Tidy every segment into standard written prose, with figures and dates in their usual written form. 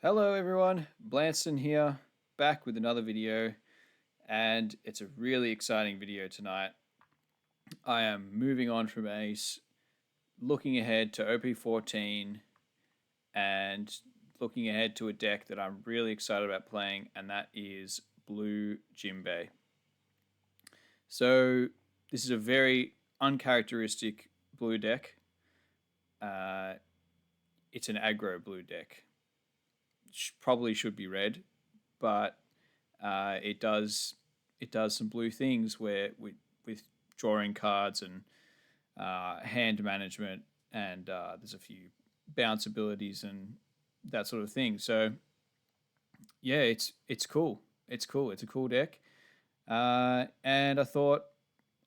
Hello everyone, Blanston here, back with another video, and it's a really exciting video tonight. I am moving on from Ace, looking ahead to OP14, and looking ahead to a deck that I'm really excited about playing, and that is Blue Jinbe. So this is a very uncharacteristic blue deck. Uh, it's an aggro blue deck. Probably should be red, but it does some blue things where with drawing cards and hand management, and there's a few bounce abilities and that sort of thing. So yeah, it's cool. It's cool. It's a cool deck. And I thought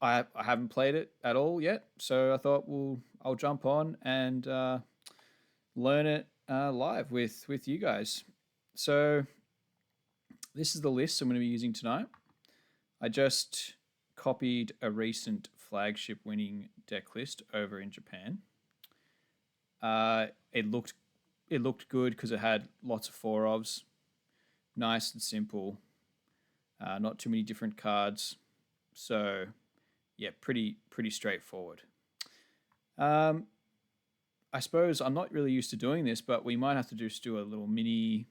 I haven't played it at all yet, so I thought I'll jump on and learn it live with you guys. So this is the list I'm going to be using tonight. I just copied a recent flagship winning deck list over in Japan. Uh, it looked it looked good because it had lots of four ofs, nice and simple, not too many different cards. So yeah, pretty straightforward. Um, I suppose I'm not really used to doing this, but we might have to just do a little mini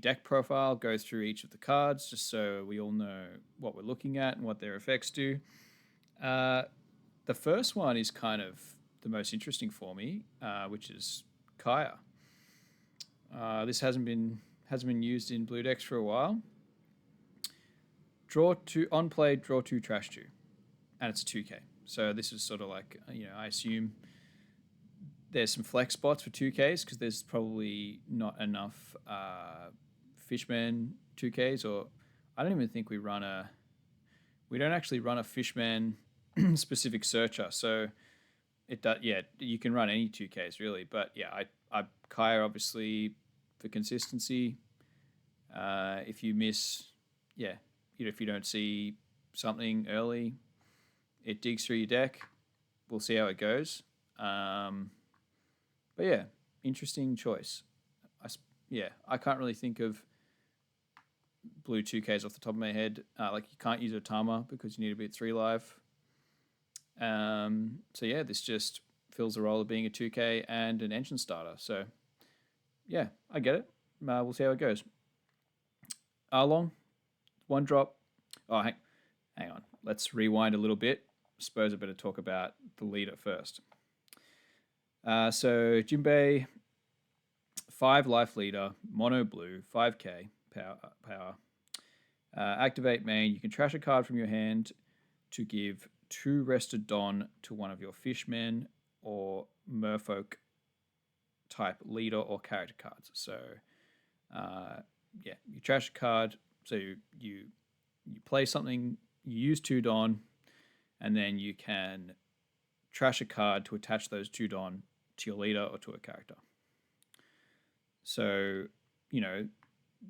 deck profile, go through each of the cards just so we all know what we're looking at and what their effects do. Uh, the first one is kind of the most interesting for me, which is Kaya. This hasn't been used in blue decks for a while. Draw two on play, draw two, trash two, and it's a 2K. So this is sort of like I assume there's some flex spots for 2Ks because there's probably not enough Fishman 2Ks, or I don't even think we don't actually run a Fishman specific searcher. So it does, yeah, you can run any 2Ks really, but yeah, I Kaya obviously for consistency. If you miss, yeah, if you don't see something early, it digs through your deck. We'll see how it goes. But yeah, interesting choice. Yeah, I can't really think of blue 2Ks off the top of my head. Like you can't use Otama because you need to be at 3 live. So yeah, this just fills the role of being a 2K and an engine starter. So yeah, I get it. We'll see how it goes. Arlong, one drop. Oh, hang on. Let's rewind a little bit. Suppose I better talk about the leader first. So Jinbe, 5 life leader, mono blue, 5K power. Activate main. You can trash a card from your hand to give 2 rested Don to one of your fishmen or merfolk type leader or character cards. So yeah, you trash a card. So you play something. You use 2 Don, and then you can trash a card to attach those 2 Don to your leader or to a character. So,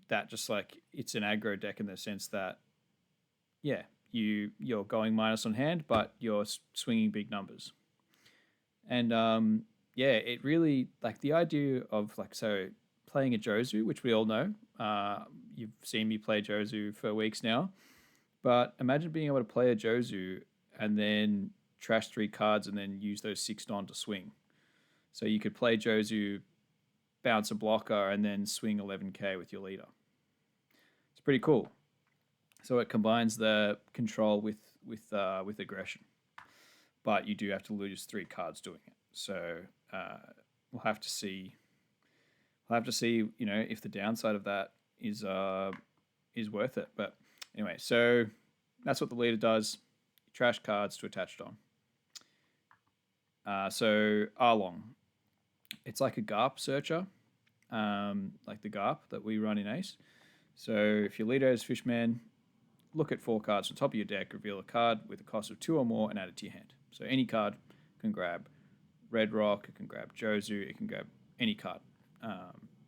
that just like it's an aggro deck in the sense that, yeah, you're going minus on hand, but you're swinging big numbers. And yeah, it really like the idea of like playing a Jozu, which we all know. You've seen me play Jozu for weeks now, but imagine being able to play a Jozu and then trash 3 cards and then use those 6 Don to swing. So you could play Jozu, bounce a blocker, and then swing 11K with your leader. It's pretty cool. So it combines the control with aggression, but you do have to lose 3 cards doing it. So we'll have to see. We'll have to see, if the downside of that is worth it. But anyway, so that's what the leader does. Trash cards to attach it on. So Arlong, it's like a GARP searcher, like the GARP that we run in Ace. So if your leader is Fishman, look at 4 cards on top of your deck, reveal a card with a cost of 2 or more, and add it to your hand. So any card can grab Red Rock, it can grab Jozu, it can grab any card.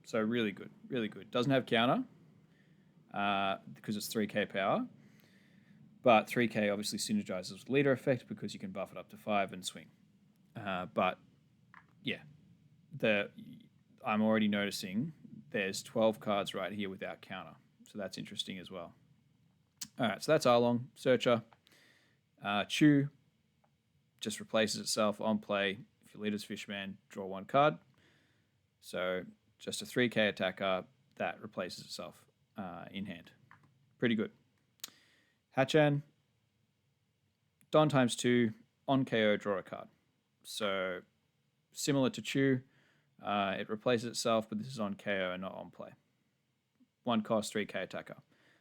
So really good, really good. Doesn't have counter because it's 3K power, but 3K obviously synergizes with leader effect because you can buff it up to 5 and swing. But yeah, I'm already noticing there's 12 cards right here without counter. So that's interesting as well. All right, so that's Arlong, Searcher. Chew just replaces itself on play. If your leader's Fishman, draw 1 card. So just a 3k attacker that replaces itself in hand. Pretty good. Hachan, Don times 2, on KO, draw a card. So similar to Chew, it replaces itself, but this is on KO and not on play. 1 cost, 3k attacker.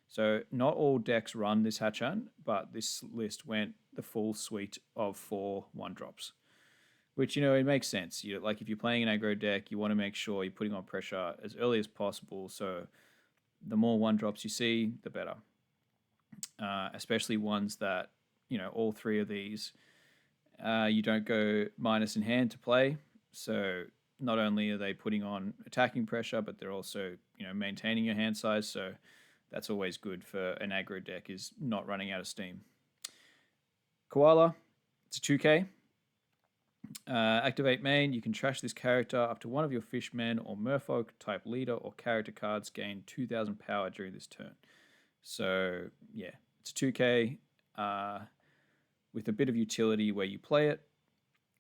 So not all decks run this Hachan, but this list went the full suite of 4 1-drops. Which, it makes sense. Like if you're playing an aggro deck, you want to make sure you're putting on pressure as early as possible. So the more 1-drops you see, the better. Especially ones that, all 3 of these, you don't go minus in hand to play. So not only are they putting on attacking pressure, but they're also, maintaining your hand size. So that's always good for an aggro deck, is not running out of steam. Koala, it's a 2k. Activate main, you can trash this character up to one of your Fishmen or Merfolk type leader or character cards gain 2,000 power during this turn. So, yeah, it's a 2k with a bit of utility where you play it,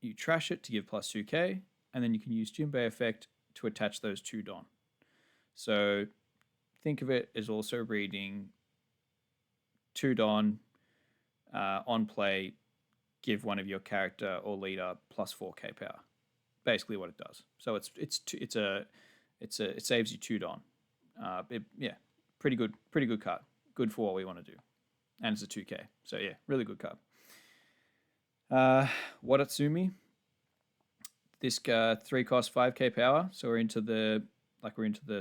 you trash it to give plus 2k, and then you can use Jinbe effect to attach those 2 Don. So, think of it as also reading 2 Don on play, give one of your character or leader plus 4k power. Basically what it does. So it saves you 2 Don. Pretty good card. Good for what we want to do. And it's a 2k. So yeah, really good card. Watatsumi. This 3 cost 5k power. So we're into the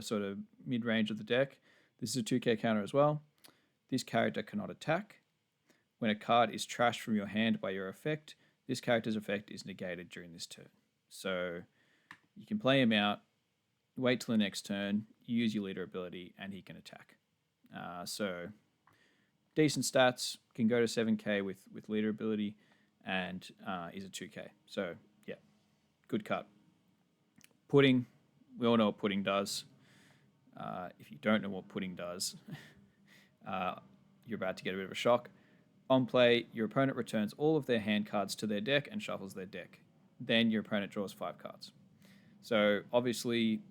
sort of mid range of the deck. This is a 2k counter as well. This character cannot attack. When a card is trashed from your hand by your effect, this character's effect is negated during this turn. So you can play him out, wait till the next turn, use your leader ability, and he can attack. So decent stats, can go to 7k with leader ability, and is a 2k. So yeah, good card. Pudding, we all know what Pudding does. If you don't know what Pudding does, you're about to get a bit of a shock. On play, your opponent returns all of their hand cards to their deck and shuffles their deck. Then your opponent draws 5 cards. So obviously,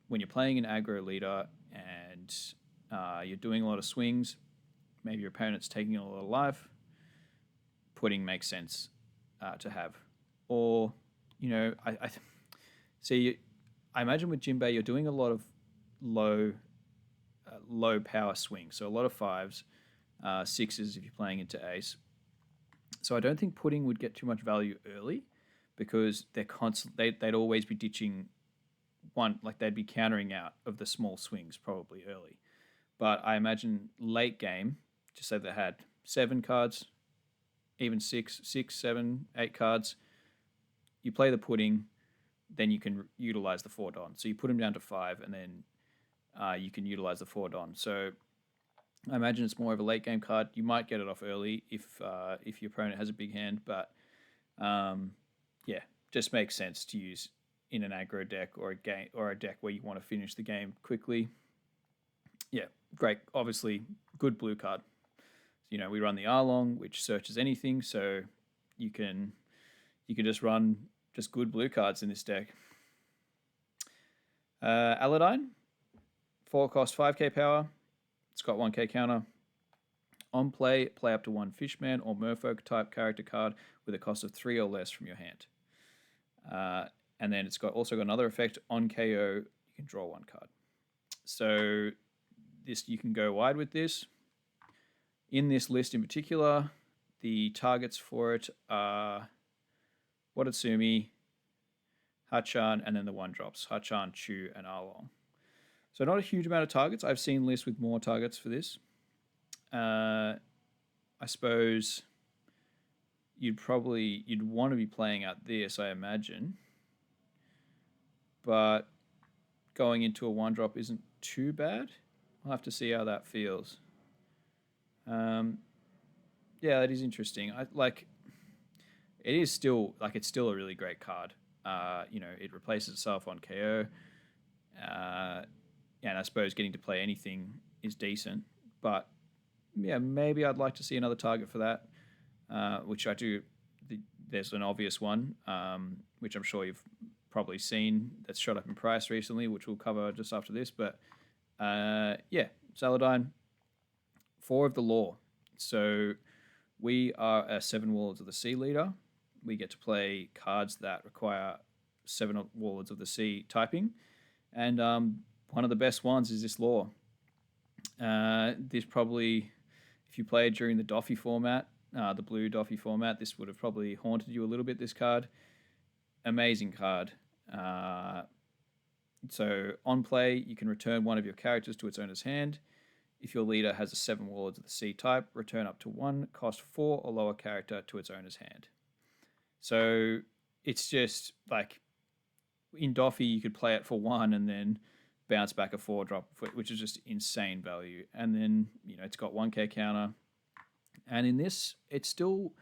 when you're playing an aggro leader and you're doing a lot of swings, maybe your opponent's taking a lot of life, Pudding makes sense to have. Or, I imagine with Jinbe, you're doing a lot of low power swings. So a lot of 5s. 6s if you're playing into ace. So I don't think Pudding would get too much value early, because they'd always be ditching one, like they'd be countering out of the small swings probably early. But I imagine late game, just say they had 7 cards, even 6, 7, 8 cards, you play the Pudding, then you can utilize the 4 Don. So you put him down to 5, and then you can utilize the 4 Don. So I imagine it's more of a late game card. You might get it off early if your opponent has a big hand, but just makes sense to use in an aggro deck or a deck where you want to finish the game quickly. Yeah, great. Obviously, good blue card. We run the Arlong, which searches anything, so you can just run just good blue cards in this deck. Aladdin, 4 cost 5k power. It's got 1k counter. On play up to 1 Fishman or Merfolk type character card with a cost of 3 or less from your hand. And then it's also got another effect. On KO, you can draw 1 card. So this, you can go wide with this. In this list in particular, the targets for it are Watatsumi, Hachan, and then the 1-drops, Hachan, Chew, and Arlong. So not a huge amount of targets. I've seen lists with more targets for this. I suppose you'd want to be playing out this, I imagine. But going into a 1-drop isn't too bad. I'll have to see how that feels. That is interesting. It's still a really great card. It replaces itself on KO. and I suppose getting to play anything is decent. But yeah, maybe I'd like to see another target for that, which I do. There's an obvious one, which I'm sure you've probably seen that's shot up in price recently, which we'll cover just after this. But yeah, Saladin, 4 of the law. So we are a 7 Warlords of the Sea leader. We get to play cards that require 7 Warlords of the Sea typing. And one of the best ones is this law. This probably, if you played during the Doffy format, the blue Doffy format, this would have probably haunted you a little bit, this card. Amazing card. So on play, you can return one of your characters to its owner's hand. If your leader has a 7 Warlords of the Sea type, return up to 1, cost 4 or lower character to its owner's hand. So it's just like in Doffy, you could play it for 1 and then bounce back a 4-drop, which is just insane value. And then, it's got 1k counter. And in this, it's still,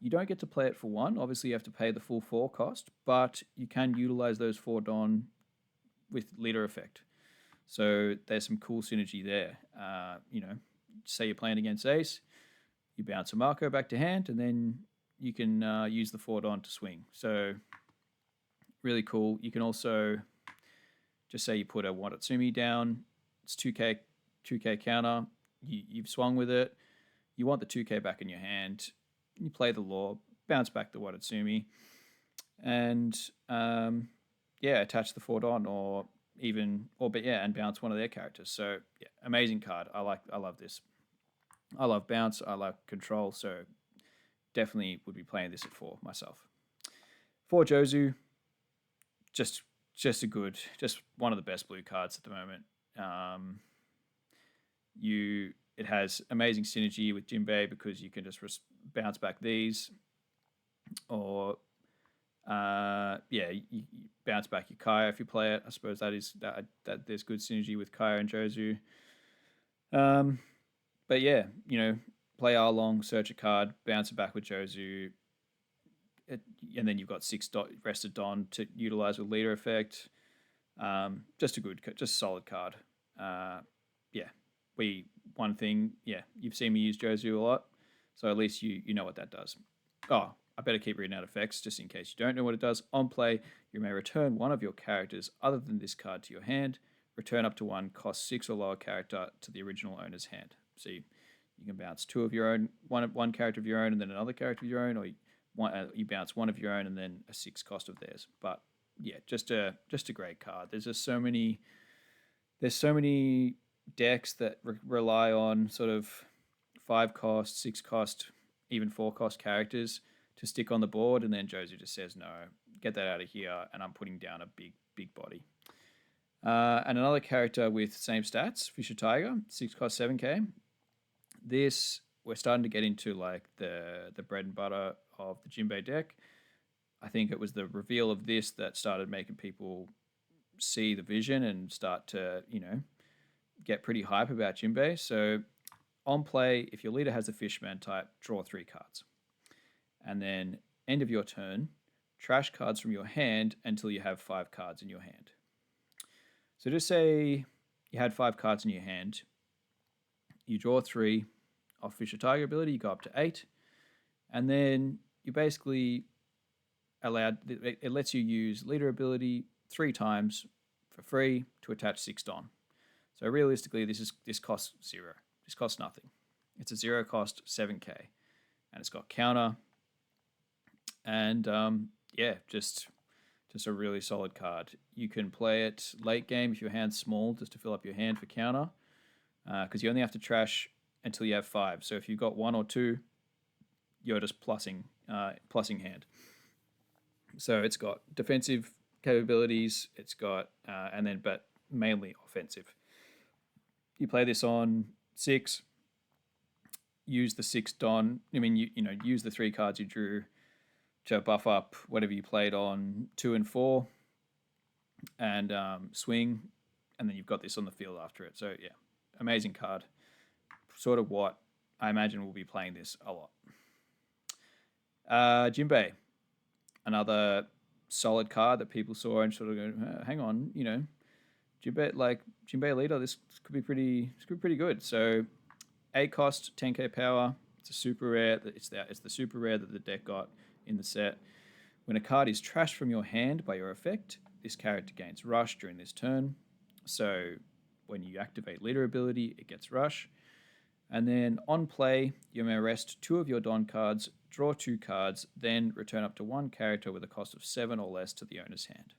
you don't get to play it for 1. Obviously, you have to pay the full 4 cost, but you can utilize those 4 Don with leader effect. So there's some cool synergy there. Say you're playing against Ace, you bounce a Marco back to hand, and then you can use the 4 Don to swing. So really cool. You can also just say you put a Watatsumi down. It's 2k counter. You've swung with it. You want the 2k back in your hand. You play the law, bounce back the Watatsumi, and attach the 4 Don and bounce one of their characters. So yeah, amazing card. I love this. I love bounce. I like control. So definitely would be playing this at 4 myself. 4 Jozu, just one of the best blue cards at the moment. It has amazing synergy with Jinbe because you can just bounce back these, or you bounce back your Kaya if you play it. I suppose that there's good synergy with Kaya and Jozu. But yeah, play R long, search a card, bounce it back with Jozu, and then you've got 6 rested Don to utilize with leader effect. Just a solid card. You've seen me use Jozu a lot, so at least you know what that does. Oh, I better keep reading out effects just in case you don't know what it does. On play, you may return one of your characters other than this card to your hand. Return up to 1, cost 6 or lower character to the original owner's hand. So you can bounce 2 of your own, one character of your own, and then another character of your own, or you bounce 1 of your own and then a 6 cost of theirs. But yeah, just a great card. There's just so many decks that rely on sort of 5 cost, 6 cost, even 4 cost characters to stick on the board, and then Jozu just says, no, get that out of here, and I'm putting down a big body. And another character with same stats, Fisher Tiger, 6 cost 7k. This, we're starting to get into like the bread and butter of the Jinbe deck. I think it was the reveal of this that started making people see the vision and start to, get pretty hype about Jinbe. So on play, if your leader has a Fishman type, draw 3 cards. And then end of your turn, trash cards from your hand until you have 5 cards in your hand. So just say you had 5 cards in your hand, you draw 3 off Fisher Tiger ability, you go up to 8, and then you basically it lets you use leader ability 3 times for free to attach 6 Don. So realistically, this costs 0. This costs nothing. It's a 0 cost 7k, and it's got counter, and just a really solid card. You can play it late game if your hand's small, just to fill up your hand for counter, because you only have to trash until you have 5. So if you've got 1 or 2, you're just plussing hand. So it's got defensive capabilities. It's got but mainly offensive. You play this on 6. Use the 6 Don. I mean, use the 3 cards you drew to buff up whatever you played on 2 and 4, and swing, and then you've got this on the field after it. So yeah, amazing card. Sort of what I imagine we'll be playing this a lot. Jinbe, another solid card that people saw and sort of go, hang on, Jinbe leader, this could be pretty good. So 8 cost, 10k power. It's a super rare. It's the super rare that the deck got in the set. When a card is trashed from your hand by your effect, this character gains rush during this turn. So when you activate leader ability, it gets rush. And then on play, you may rest 2 of your Don cards, draw 2 cards, then return up to 1 character with a cost of 7 or less to the owner's hand.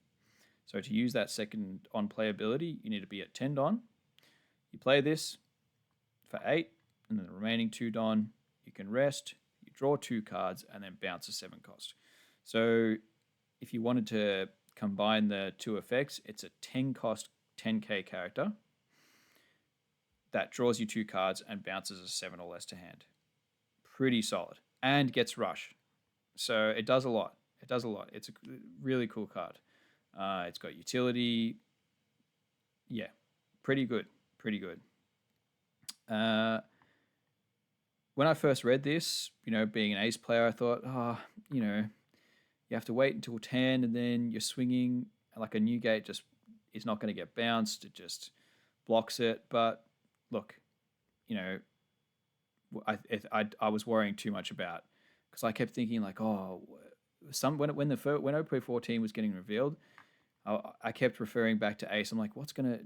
So to use that second on play ability, you need to be at 10 Don. You play this for 8, and then the remaining 2 Don, you can rest, you draw 2 cards, and then bounce a 7 cost. So if you wanted to combine the 2 effects, it's a 10 cost 10k character that draws you 2 cards and bounces a 7 or less to hand. Pretty solid. And gets rush. So it does a lot. It's a really cool card. It's got utility. Yeah, pretty good. When I first read this, being an ace player, I thought, you have to wait until 10 and then you're swinging. Like a Newgate just is not going to get bounced. It just blocks it. But look, I was worrying too much about, because I kept thinking like, when OP14 was getting revealed, I kept referring back to Ace. I'm like, what's gonna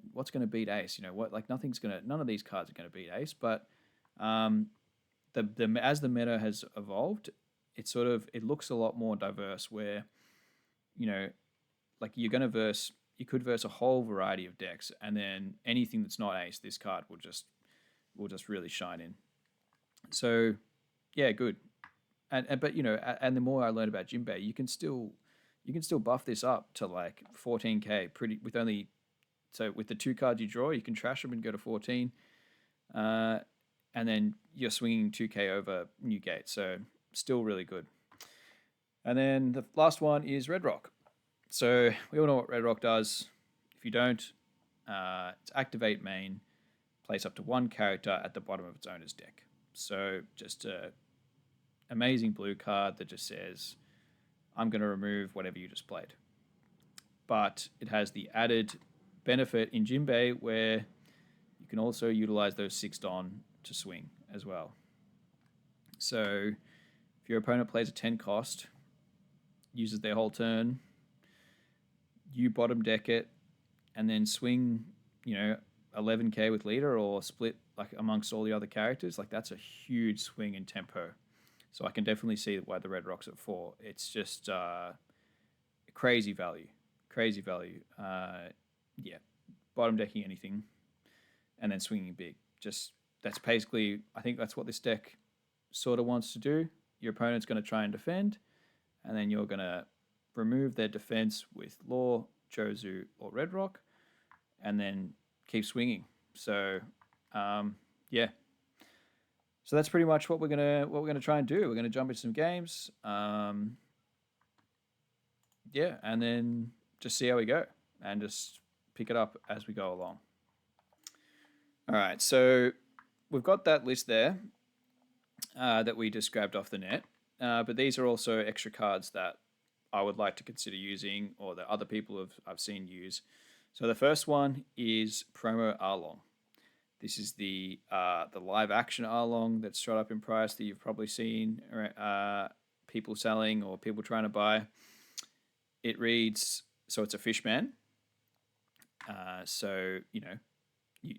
beat Ace? None of these cards are gonna beat Ace. But as the meta has evolved, it looks a lot more diverse. Where you could verse a whole variety of decks, and then anything that's not Ace, this card will just really shine in. So yeah, good. And the more I learned about Jinbe, you can still buff this up to like 14k with the 2 cards you draw, you can trash them and go to 14. And then you're swinging 2k over Newgate, so still really good. And then the last one is Red Rock. So we all know what Red Rock does. If you don't, it's activate main, place up to 1 character at the bottom of its owner's deck. So just a amazing blue card that just says, I'm going to remove whatever you just played. But it has the added benefit in Jinbe where you can also utilize those 6 Don to swing as well. So if your opponent plays a 10 cost, uses their whole turn, you bottom deck it, and then swing, 11k with leader or split like amongst all the other characters, like that's a huge swing in tempo. So I can definitely see why the Red Rock's at 4. It's just crazy value. Yeah, bottom decking anything and then swinging big. That's basically, I think that's what this deck sort of wants to do. Your opponent's going to try and defend, and then you're going to remove their defense with Law, Jozu, or Red Rock, and then keep swinging. So, yeah. So that's pretty much what we're gonna try and do. We're gonna jump into some games, yeah, and then just see how we go, and just pick it up as we go along. All right, so we've got that list there that we just grabbed off the net, but these are also extra cards that I would like to consider using, or that other people I've seen use. So the first one is Promo Arlong. This is the live action Arlong that's shot up in price that you've probably seen people selling or people trying to buy. It reads, so it's a fishman. So, it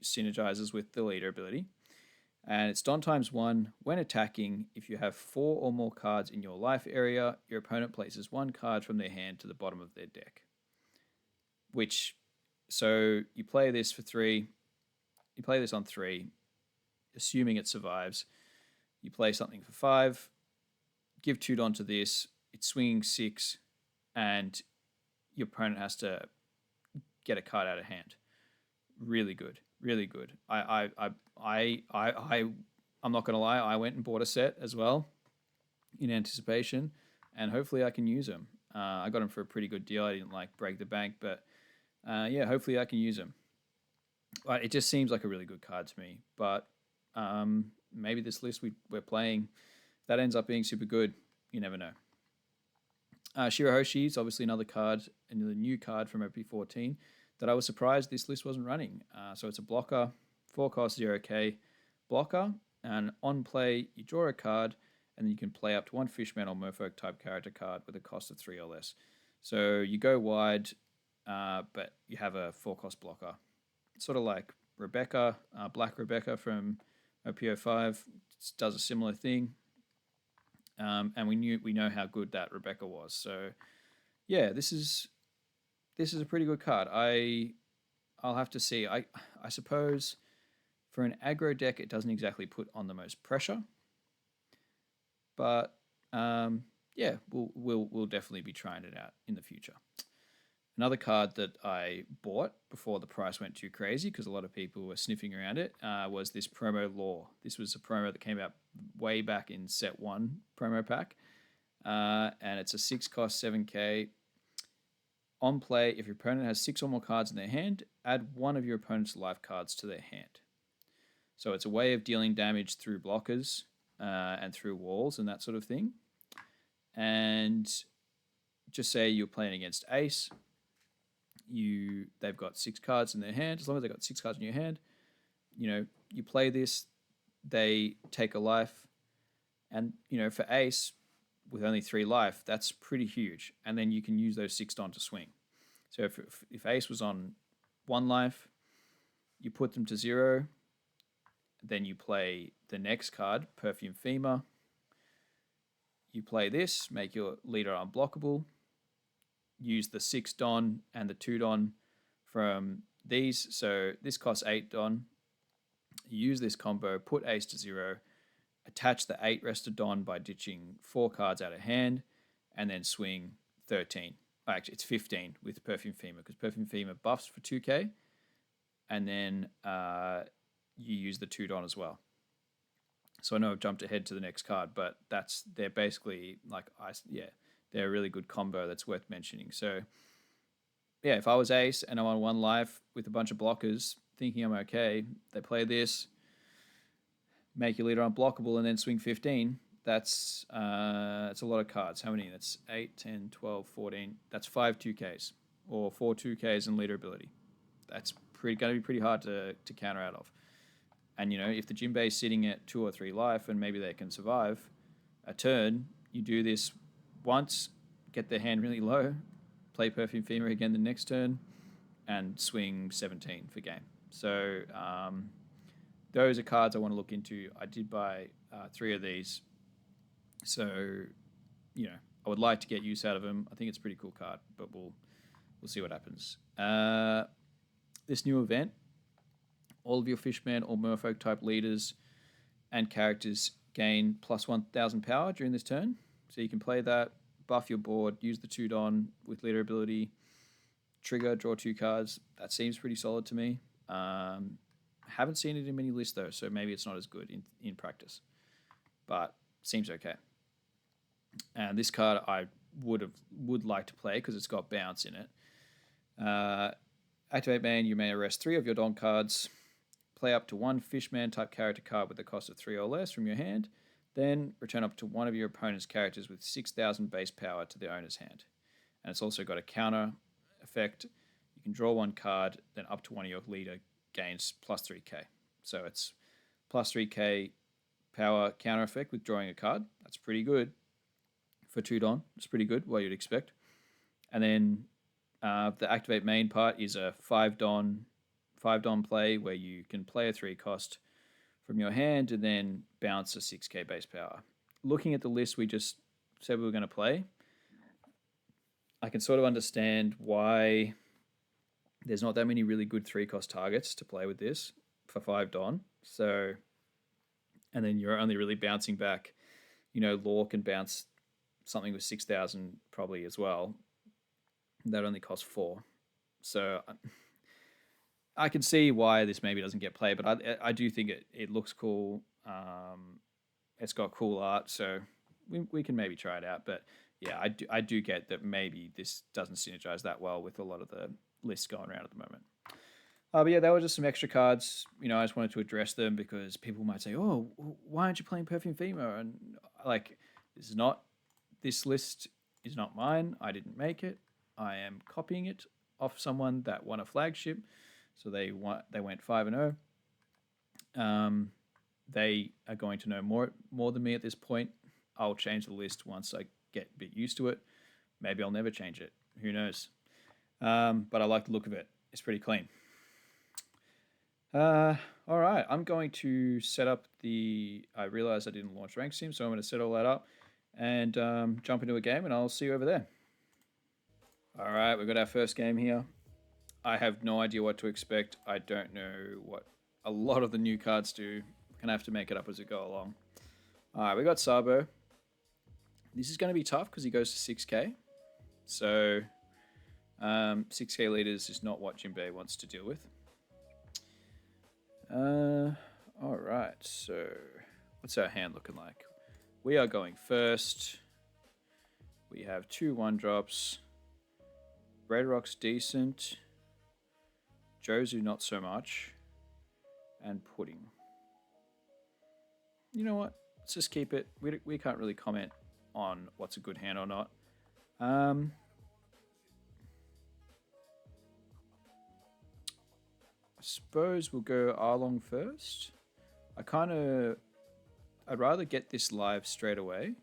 synergizes with the leader ability. And it's Don ×1. When attacking, if you have 4 or more cards in your life area, your opponent places 1 card from their hand to the bottom of their deck. So you play this for 3. You play this on 3, assuming it survives. You play something for 5, give 2 Don to this, it's swinging 6, and your opponent has to get a card out of hand. Really good. I'm not gonna lie, I went and bought a set as well in anticipation, and hopefully I can use them. I got them for a pretty good deal. I didn't break the bank, but yeah, hopefully I can use them. It just seems like a really good card to me, but maybe this list we're playing, that ends up being super good. You never know. Shirahoshi is obviously another new card from OP14. that I was surprised this list wasn't running. So it's a blocker, 4 cost 0k blocker, and on play you draw a card, and then you can play up to 1 Fishman or Merfolk type character card with a cost of 3 or less. So you go wide, but you have a 4 cost blocker. Sort of like Rebecca, Black Rebecca from OP14 does a similar thing. And we know how good that Rebecca was. So yeah, this is a pretty good card. I'll have to see. I suppose for an aggro deck, it doesn't exactly put on the most pressure, but yeah, we'll definitely be trying it out in the future. Another card that I bought before the price went too crazy, because a lot of people were sniffing around it, was this promo Law. This was a promo that came out way back in set 1 promo pack, and it's a 6 cost 7k. On play, if your opponent has 6 or more cards in their hand, add 1 of your opponent's life cards to their hand. So it's a way of dealing damage through blockers and through walls and that sort of thing. And just say you're playing against Ace, they've got 6 cards in their hand. As long as they've got 6 cards in your hand, you play this, they take a life, and for Ace with only 3 life, that's pretty huge. And then you can use those 6 Don to swing. So if Ace was on 1 life, you put them to 0, then you play the next card, Perfume Femur. You play this, make your leader unblockable, use the 6 Don and the 2 Don from these. So this costs 8 Don. Use this combo, put Ace to 0, attach the 8 rested Don by ditching 4 cards out of hand, and then swing 13. Actually, it's 15 with Perfume Femur, because Perfume Femur buffs for 2k, and then you use the 2 Don as well. So I know I've jumped ahead to the next card, but they're basically like they're a really good combo that's worth mentioning. So yeah, if I was Ace and I'm on 1 life with a bunch of blockers, thinking I'm okay, they play this, make your leader unblockable, and then swing 15. It's a lot of cards. How many? That's 8, 10, 12, 14. That's 5 2Ks or 4 2Ks and leader ability. That's going to be pretty hard to counter out of. And if the Jinbe is sitting at 2 or 3 life and maybe they can survive a turn, you do this once, get their hand really low, play Perfume Femur again the next turn, and swing 17 for game. So those are cards I want to look into. I did buy 3 of these, so I would like to get use out of them. I think it's a pretty cool card, but we'll see what happens. This new event, all of your Fishman or Merfolk type leaders and characters gain plus 1,000 power during this turn. So you can play that, buff your board, use the 2 Don with leader ability, trigger, draw 2 cards. That seems pretty solid to me. Haven't seen it in many lists though, so maybe it's not as good in practice, but seems okay. And this card I would like to play because it's got bounce in it. Activate main, you may arrest 3 of your Don cards. Play up to 1 Fishman type character card with a cost of 3 or less from your hand. Then return up to 1 of your opponent's characters with 6,000 base power to the owner's hand. And it's also got a counter effect. You can draw 1 card, then up to 1 of your leader gains plus 3k. So it's plus 3k power counter effect with drawing a card. That's pretty good. For 2 Don, it's pretty good, what you'd expect. And then the activate main part is a 5 Don play where you can play a 3 cost from your hand and then bounce a 6k base power. Looking at the list we just said we were going to play, I can sort of understand why there's not that many really good 3 cost targets to play with this for 5 Don. So, and then you're only really bouncing back, Law can bounce something with 6,000 probably as well. That only costs 4. So I can see why this maybe doesn't get played, but I do think it looks cool. It's got cool art, so we can maybe try it out. But yeah, I do get that maybe this doesn't synergize that well with a lot of the lists going around at the moment. But yeah, that was just some extra cards. I just wanted to address them because people might say, "Oh, why aren't you playing Perfume Femur?" And this list is not mine. I didn't make it. I am copying it off someone that won a flagship. So they went 5-0. They are going to know more than me at this point. I'll change the list once I get a bit used to it. Maybe I'll never change it. Who knows? But I like the look of it. It's pretty clean. All right, I'm going to set up I realized I didn't launch Rank Sim, so I'm going to set all that up and jump into a game, and I'll see you over there. All right, we've got our first game here. I have no idea what to expect. I don't know what a lot of the new cards do. I'm going to have to make it up as we go along. All right, we got Sabo. This is going to be tough because he goes to 6k. So 6k leaders is not what Jinbe wants to deal with. All right, so what's our hand looking like? We are going first. We have 2 1-drops. Red Rock's decent. Jozu not so much. And Pudding. You know what? Let's just keep it. We can't really comment on what's a good hand or not. I suppose we'll go Arlong first. I'd rather get this live straight away.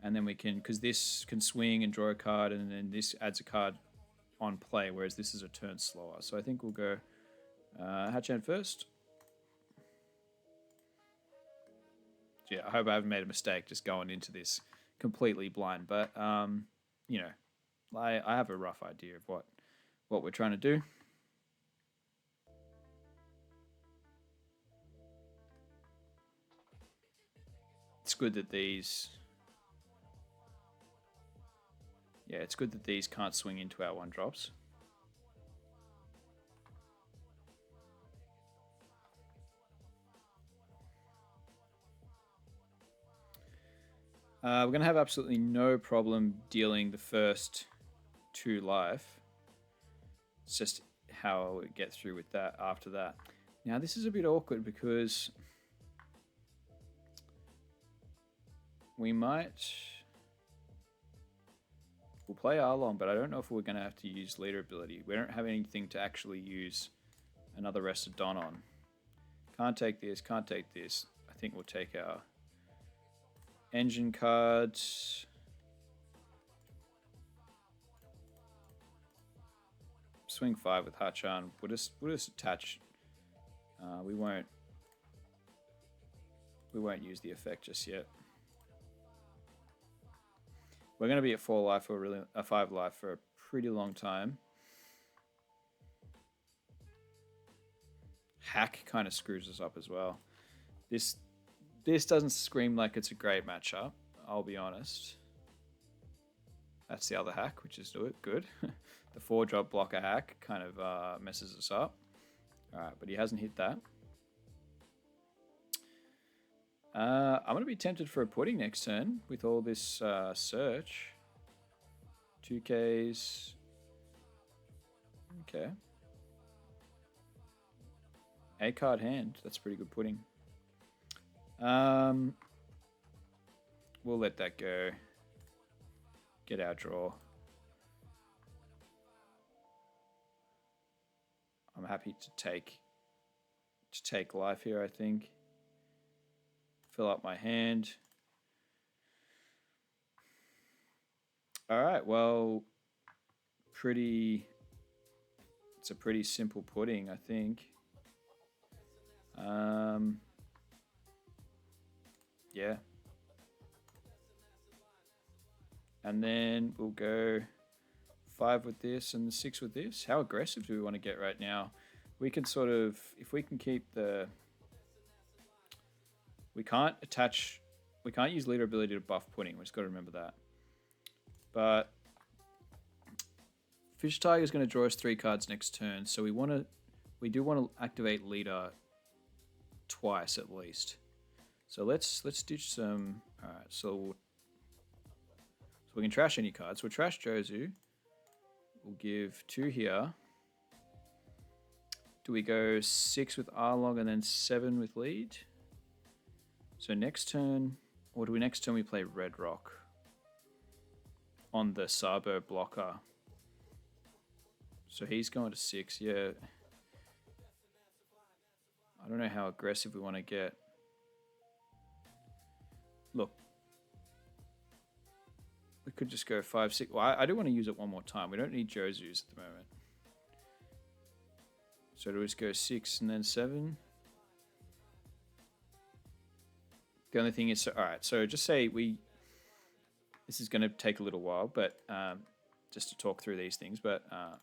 And then we can, because this can swing and draw a card, and then this adds a card on play, whereas this is a turn slower. So I think we'll go Hachan first. Yeah, I hope I haven't made a mistake just going into this completely blind. But, you know, I have a rough idea of what we're trying to do. It's good that these... Yeah, it's good that these can't swing into our 1-drops. We're going to have absolutely no problem dealing the first 2 life. It's just how we get through with that after that. Now, this is a bit awkward because we'll play Arlong, but I don't know if we're going to have to use leader ability. We don't have anything to actually use another Rested Don on. Can't take this, can't take this. I think we'll take our engine cards. Swing 5 with Hachan. We'll just attach. We won't use the effect just yet. We're going to be at 4 life for a 5 life for a pretty long time. Hack kind of screws us up as well. This doesn't scream like it's a great matchup, I'll be honest. That's the other hack, which is good. The 4-drop blocker hack kind of messes us up. Alright, but he hasn't hit that. I'm going to be tempted for a Pudding next turn with all this search. 2Ks. Okay. 8-card hand. That's pretty good Pudding. We'll let that go. Get our draw. I'm happy to take life here, I think. Fill up my hand. All right, well, it's a pretty simple Pudding, I think. Yeah. And then we'll go 5 with this and the 6 with this. How aggressive do we want to get right now? We can sort of, if we can keep the... We can't use leader ability to buff Pudding. We just got to remember that. But Fish Tiger is going to draw us 3 cards next turn. So we do want to activate leader twice at least. So let's ditch some. All right, so we can trash any cards. We'll trash Jozu. We'll give 2 here. Do we go 6 with Arlong and then 7 with lead? So next turn, or do we next turn we play Red Rock on the Sabo blocker? So he's going to 6, yeah. I don't know how aggressive we want to get. Look. We could just go 5, 6. Well, I do want to use it one more time. We don't need Josu's at the moment. So do we just go 6 and then 7? The only thing is, so, all right, so just say this is going to take a little while, but just to talk through these things, but I'll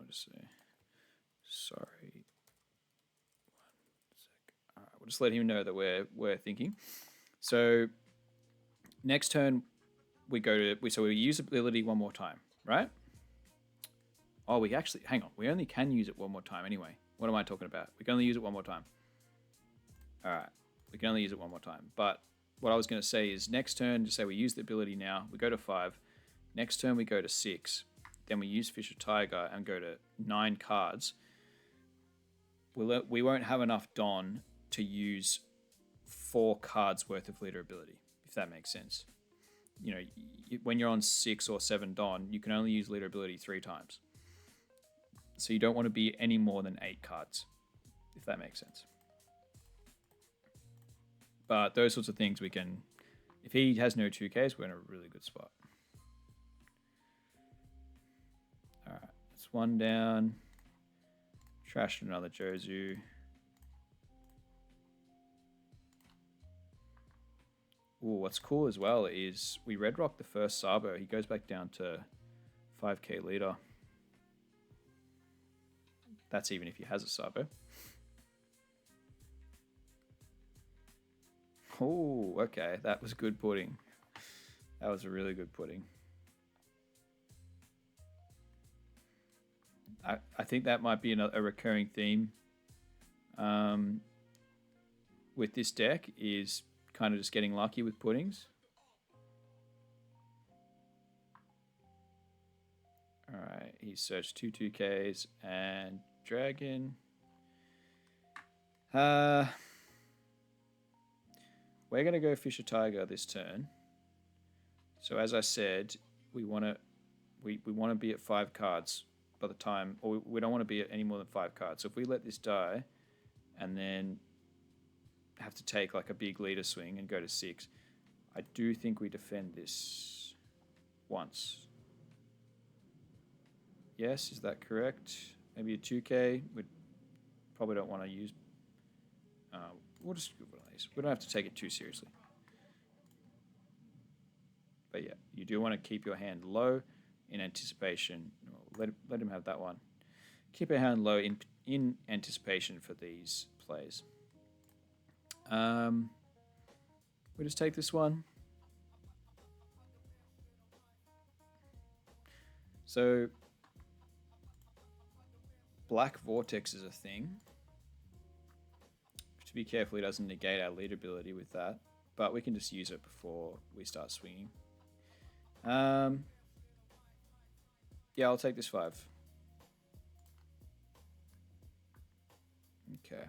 just say, sorry. 1 sec. All right, we'll just let him know that we're thinking. So next turn, we use ability one more time, right? Oh, we actually, hang on. We only can use it one more time anyway. What am I talking about? We can only use it one more time. All right. We can only use it one more time. But what I was going to say is next turn, just say we use the ability now. We go to 5. Next turn, we go to 6. Then we use Fish or Tiger and go to 9 cards. We won't have enough Don to use 4 cards worth of leader ability, if that makes sense. You know, when you're on 6 or 7 Don, you can only use leader ability 3 times. So you don't want to be any more than 8 cards, if that makes sense. But those sorts of things we can... If he has no 2Ks, we're in a really good spot. Alright, that's 1 down. Trashed another Josu. Ooh, what's cool as well is we red rock the first Sabo. He goes back down to 5k leader. That's even if he has a Sabo. Oh, okay. That was good pudding. That was a really good pudding. I think that might be a recurring theme with this deck is kind of just getting lucky with puddings. Alright, he searched 2/2Ks and dragon. We're going to go Fish or Tiger this turn. So as I said, we want to be at 5 cards by the time, or we don't want to be at any more than 5 cards. So if we let this die and then have to take like a big leader swing and go to 6, I do think we defend this once. Yes, is that correct? Maybe a 2K. We probably don't want to use... we'll just do one of these. We don't have to take it too seriously. But yeah, you do want to keep your hand low in anticipation. Let him have that one. Keep your hand low in anticipation for these plays. We just take this one. So Black Vortex is a thing. To be careful he doesn't negate our lead ability with that, but we can just use it before we start swinging. Yeah, I'll take this 5. Okay.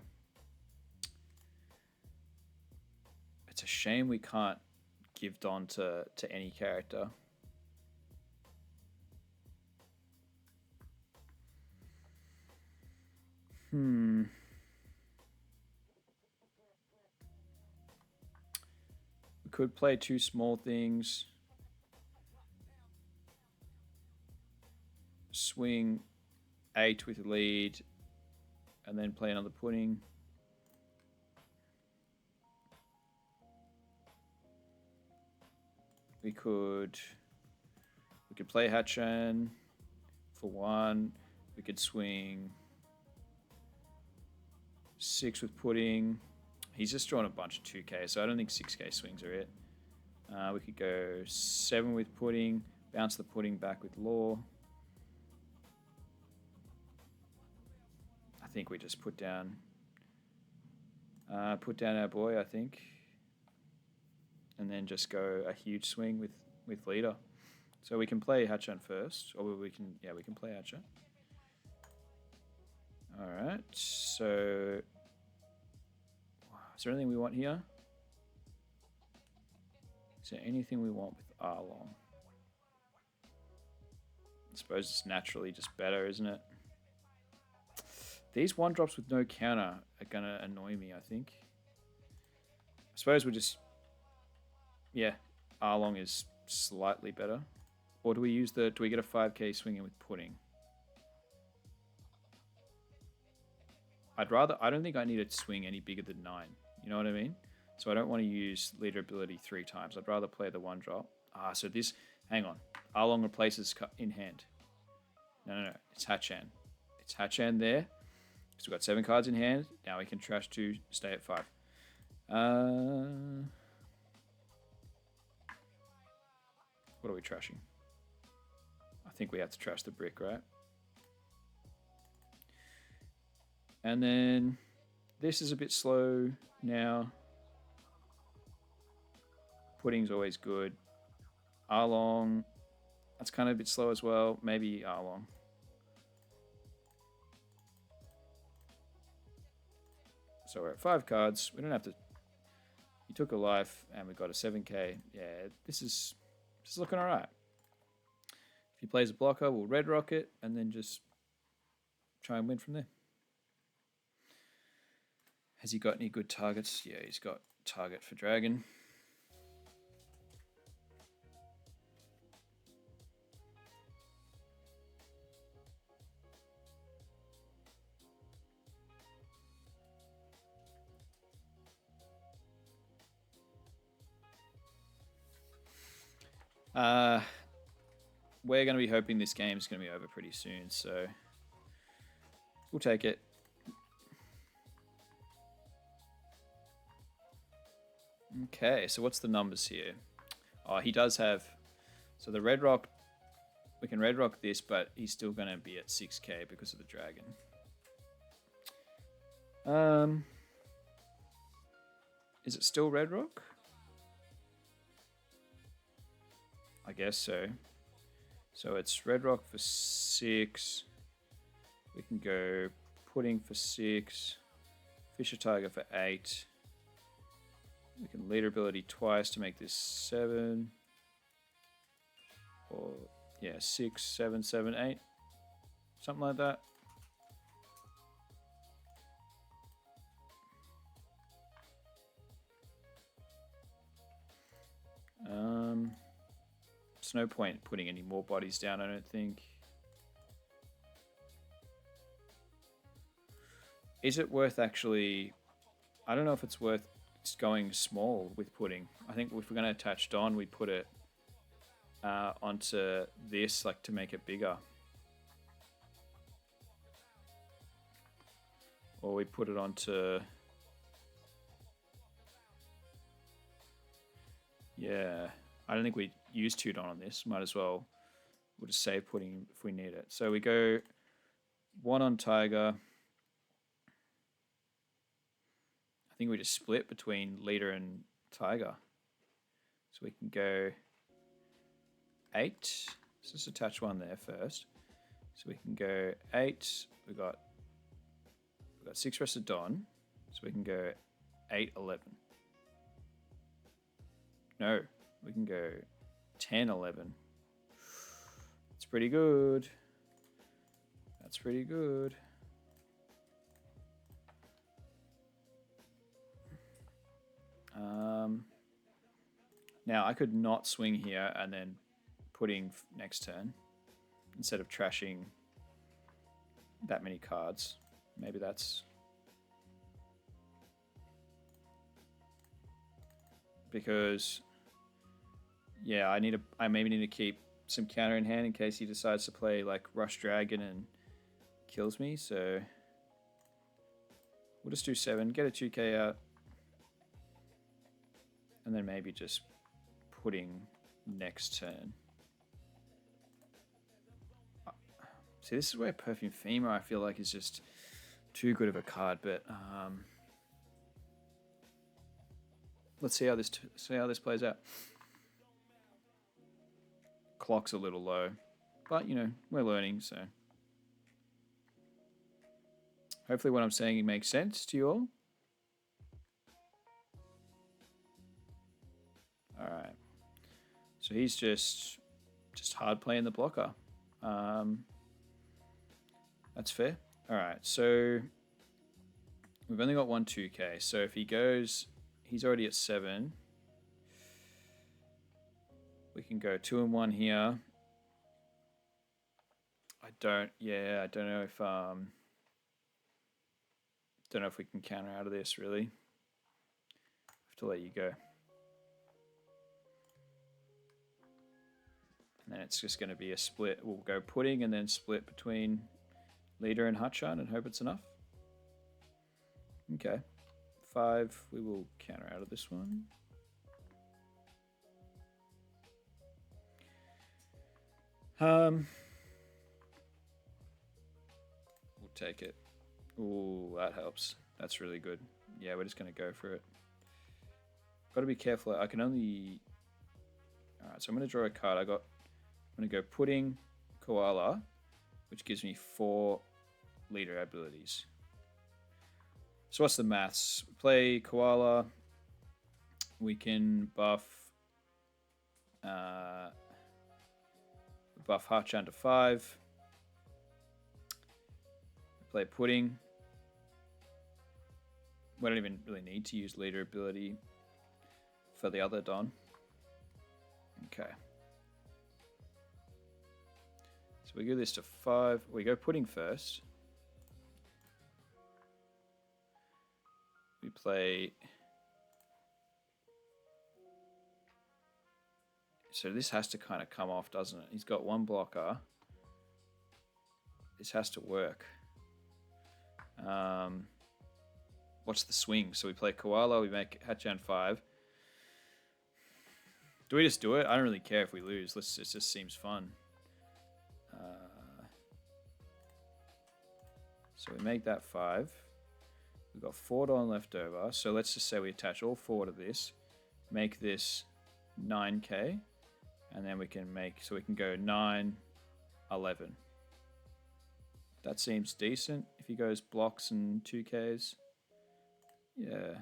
It's a shame we can't give Don to any character. We could play 2 small things. Swing 8 with lead, and then play another pudding. We could play Hatchan for 1. We could swing 6 with pudding. He's just drawn a bunch of 2K, so I don't think 6K swings are it. We could go 7 with pudding, bounce the pudding back with law. I think we just put down our boy, I think. And then just go a huge swing with leader. So we can play Hatchan first, or we can play Hatchan. Alright, so is there anything we want here? Is there anything we want with Arlong? I suppose it's naturally just better, isn't it? These 1-drops with no counter are going to annoy me, I think. I suppose we'll just... Yeah, Arlong is slightly better. Or do we use the... Do we get a 5k swing in with Pudding? I'd rather... I don't think I need to swing any bigger than 9. You know what I mean? So I don't want to use leader ability 3 times. I'd rather play the 1-drop. So this... Hang on. Arlong replaces in hand. No. It's Hachan. It's Hachan there. So we've got 7 cards in hand. Now we can trash 2, stay at 5. What are we trashing? I think we have to trash the brick, right? And then this is a bit slow now. Pudding's always good. Arlong, that's kind of a bit slow as well. Maybe Arlong. So we're at 5 cards. We don't have to... He took a life and we got a 7k. Yeah, this is looking all right. If he plays a blocker, we'll red rock it and then just try and win from there. Has he got any good targets? Yeah, he's got target for Dragon. We're going to be hoping this game is going to be over pretty soon, so we'll take it. Okay, so what's the numbers here? Oh, he does have... So the red rock... We can red rock this, but he's still going to be at 6k because of the dragon. Is it still red rock? I guess so. So it's red rock for 6. We can go Pudding for 6. Fisher Tiger for 8. We can leader ability twice to make this 7. Or, yeah, 6, 7, 7, 8. Something like that. There's no point putting any more bodies down, I don't think. Is it worth actually... I don't know if it's worth going small with Pudding. I think if we're going to attach Don, we put it onto this, like, to make it bigger. Or we put it onto... Yeah, I don't think we use 2 Don on this. Might as well, we'll just save Pudding if we need it. So we go 1 on Tiger. I think we just split between leader and Tiger. So we can go 8. Let's just attach 1 there first. So we can go 8. We've got 6 rested Don. So we can go 8, 11. No, we can go 10, 11. That's pretty good. That's pretty good. Now I could not swing here and then Pudding next turn instead of trashing that many cards. Maybe that's... Because, yeah, I maybe need to keep some counter in hand in case he decides to play like Rush Dragon and kills me. So we'll just do 7, get a 2k out, and then maybe just Pudding next turn. See, this is where Perfume Femur I feel like is just too good of a card, but let's see how this plays out. Clock's a little low, but you know, we're learning, so hopefully what I'm saying makes sense to you all. All right, so he's just hard playing the blocker. That's fair. Alright, so we've only got one 2k. So if he goes, he's already at 7. We can go 2 and 1 here. I don't know if we can counter out of this really. I have to let you go. And then it's just going to be a split. We'll go pudding and then split between leader and Hutchan and hope it's enough. Okay. 5, we will counter out of this one. We'll take it. Ooh, that helps. That's really good. Yeah, we're just going to go for it. Got to be careful. I can only... Alright, so I'm going to draw a card. I'm going to go pudding, koala, which gives me 4 leader abilities. So what's the maths? Play koala. We can buff Hachan to 5. Play pudding. We don't even really need to use leader ability for the other Don. Okay. So we go this to 5. We go pudding first. We play... So this has to kind of come off, doesn't it? He's got 1 blocker. This has to work. What's the swing? So we play koala, we make Hachan 5. Do we just do it? I don't really care if we lose. It just seems fun. So we make that 5. We've got 4 Don left over. So let's just say we attach all 4 to this. Make this 9k. And then we can make, so we can go 9, 11. That seems decent. If he goes blocks and 2Ks, yeah.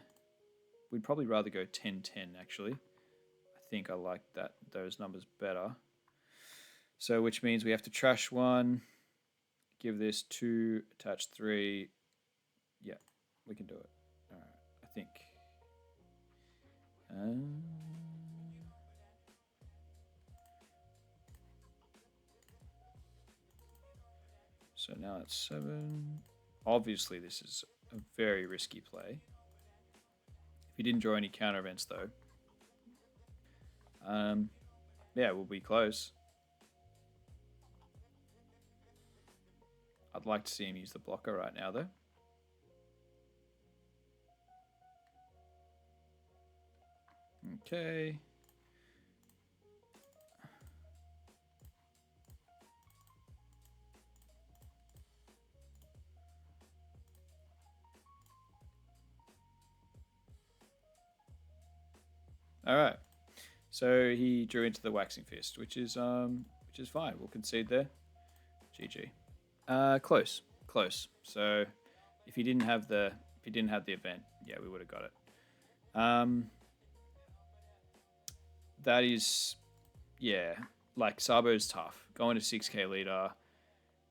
We'd probably rather go 10, 10 actually. I think I like those numbers better. So which means we have to trash 1, give this 2, attach 3. Yeah, we can do it. All right, I think. So now it's 7. Obviously, this is a very risky play. If he didn't draw any counter events, though, yeah, we'll be close. I'd like to see him use the blocker right now, though. Okay. All right. So he drew into the waxing fist, which is fine. We'll concede there. GG. Close. So if he didn't have the event, yeah, we would have got it. That is, yeah, like Sabo's tough. Going to 6k leader,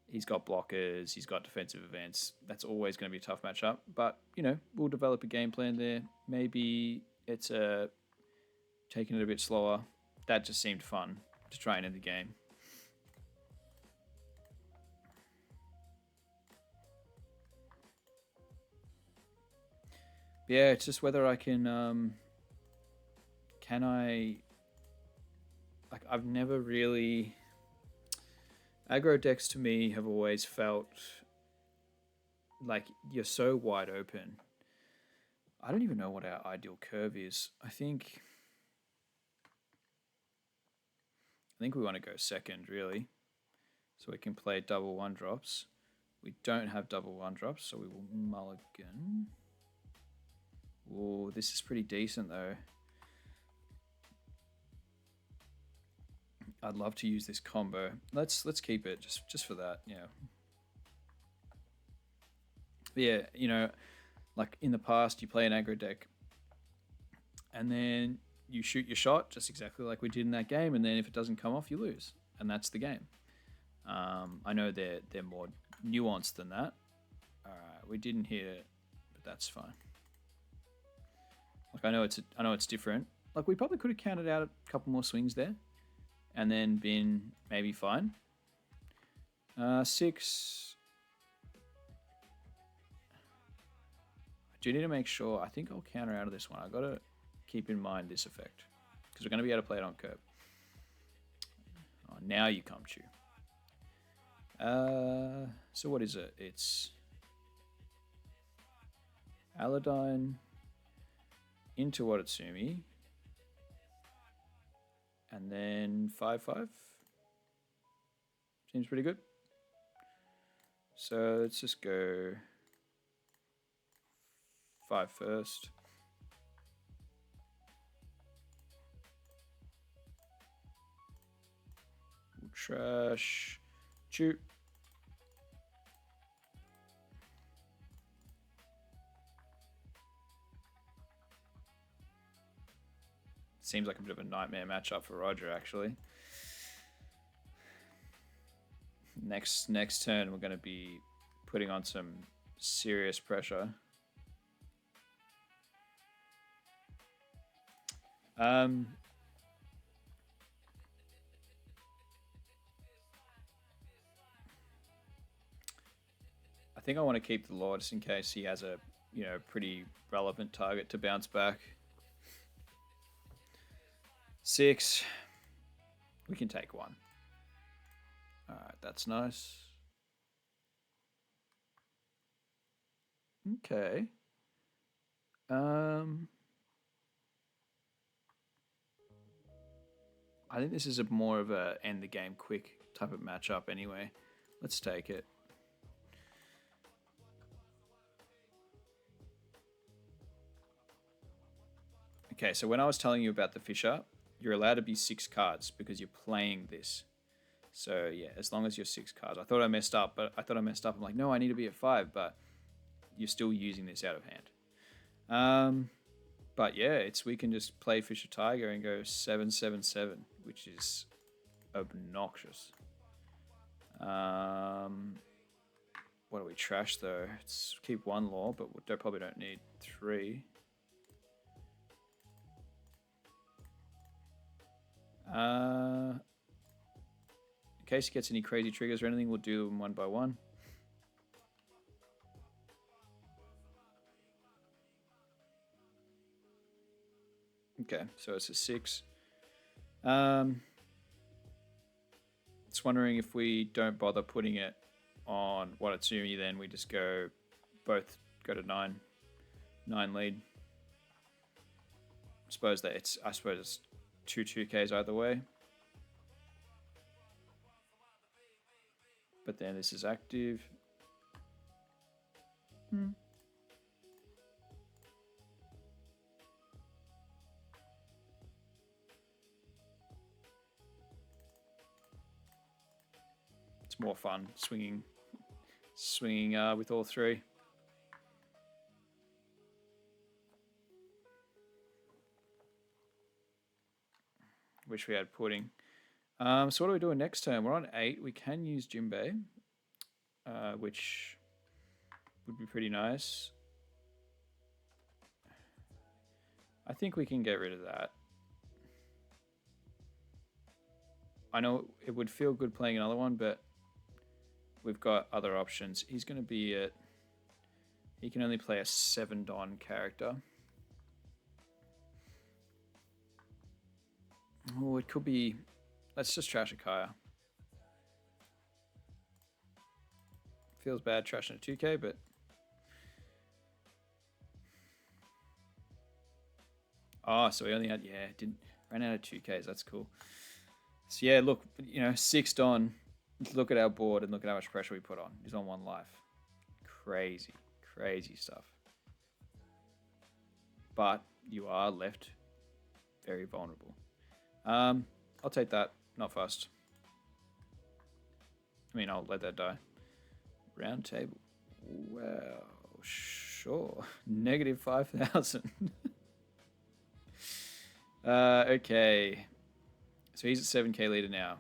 he's got blockers, he's got defensive events. That's always going to be a tough matchup. But, you know, we'll develop a game plan there. Maybe it's taking it a bit slower. That just seemed fun to try and end the game. Yeah, it's just whether I can I... Like, I've never really... Aggro decks to me have always felt like you're so wide open. I don't even know what our ideal curve is. I think we want to go second, really. So we can play double 1-drops. We don't have double 1-drops, so we will mulligan. Oh, this is pretty decent, though. I'd love to use this combo. Let's keep it just for that, yeah. But yeah, you know, like in the past, you play an aggro deck, and then you shoot your shot just exactly like we did in that game, and then if it doesn't come off, you lose, and that's the game. I know they're more nuanced than that, we didn't hit it, but that's fine. Like I know it's different. Like we probably could have counted out a couple more swings there, and then been maybe fine. 6. I do need to make sure. I think I'll counter out of this one. I got to keep in mind this effect because we're going to be able to play it on curb. Oh, now you come chew. So what is it? It's Aladdin into Watatsumi, and then 5/5. Seems pretty good. So let's just go 5 first. Trash. Chew. Seems like a bit of a nightmare matchup for Roger, actually. Next turn, we're going to be putting on some serious pressure. I think I want to keep the Law just in case he has a, pretty relevant target to bounce back. 6. We can take 1. Alright, that's nice. Okay. I think this is a more of a end the game quick type of matchup anyway. Let's take it. Okay, so when I was telling you about the Fisher, you're allowed to be 6 cards because you're playing this. So yeah, as long as you're 6 cards. I thought I messed up, I'm like, no, I need to be at 5, but you're still using this out of hand. But yeah, we can just play Fisher Tiger and go 7/7/7, which is obnoxious. What do we trash though? Let's keep 1 Law, but we probably don't need 3. In case he gets any crazy triggers or anything, we'll do them 1 by 1. Okay, so it's a 6. Just wondering if we don't bother putting it on Watatsumi, then we just both go to 9 lead. I suppose it's 2 2Ks either way. But then this is active. It's more fun swinging with all 3. Wish we had pudding. So what are we doing next turn? We're on 8. We can use Jinbe, which would be pretty nice. I think we can get rid of that. I know it would feel good playing another one, but we've got other options. He's going to be at... He can only play a 7 Don character. Oh, it could be... Let's just trash a Kaya. Feels bad trashing a 2K, but... Oh, so we only had... Yeah, ran out of 2Ks. That's cool. So yeah, look, 6 Don. Look at our board and look at how much pressure we put on. He's on 1 life. Crazy, crazy stuff. But you are left very vulnerable. I'll take that. Not fast. I mean, I'll let that die. Round table. Wow, sure. Negative 5,000. Okay. So he's at 7K leader now.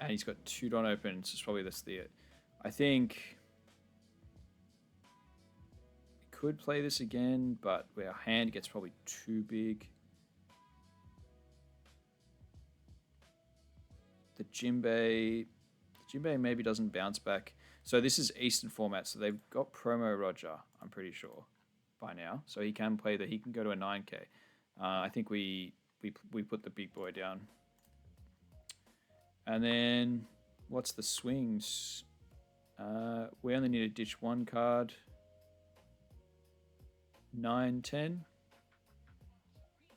And he's got 2 Don open, so it's probably that's the it. I think could play this again, but our hand gets probably too big. The Jinbe maybe doesn't bounce back. So this is Eastern format, so they've got promo Roger, I'm pretty sure, by now. So he can play he can go to a 9k. I think we put the big boy down. And then what's the swings? We only need to ditch one card. 9, 10.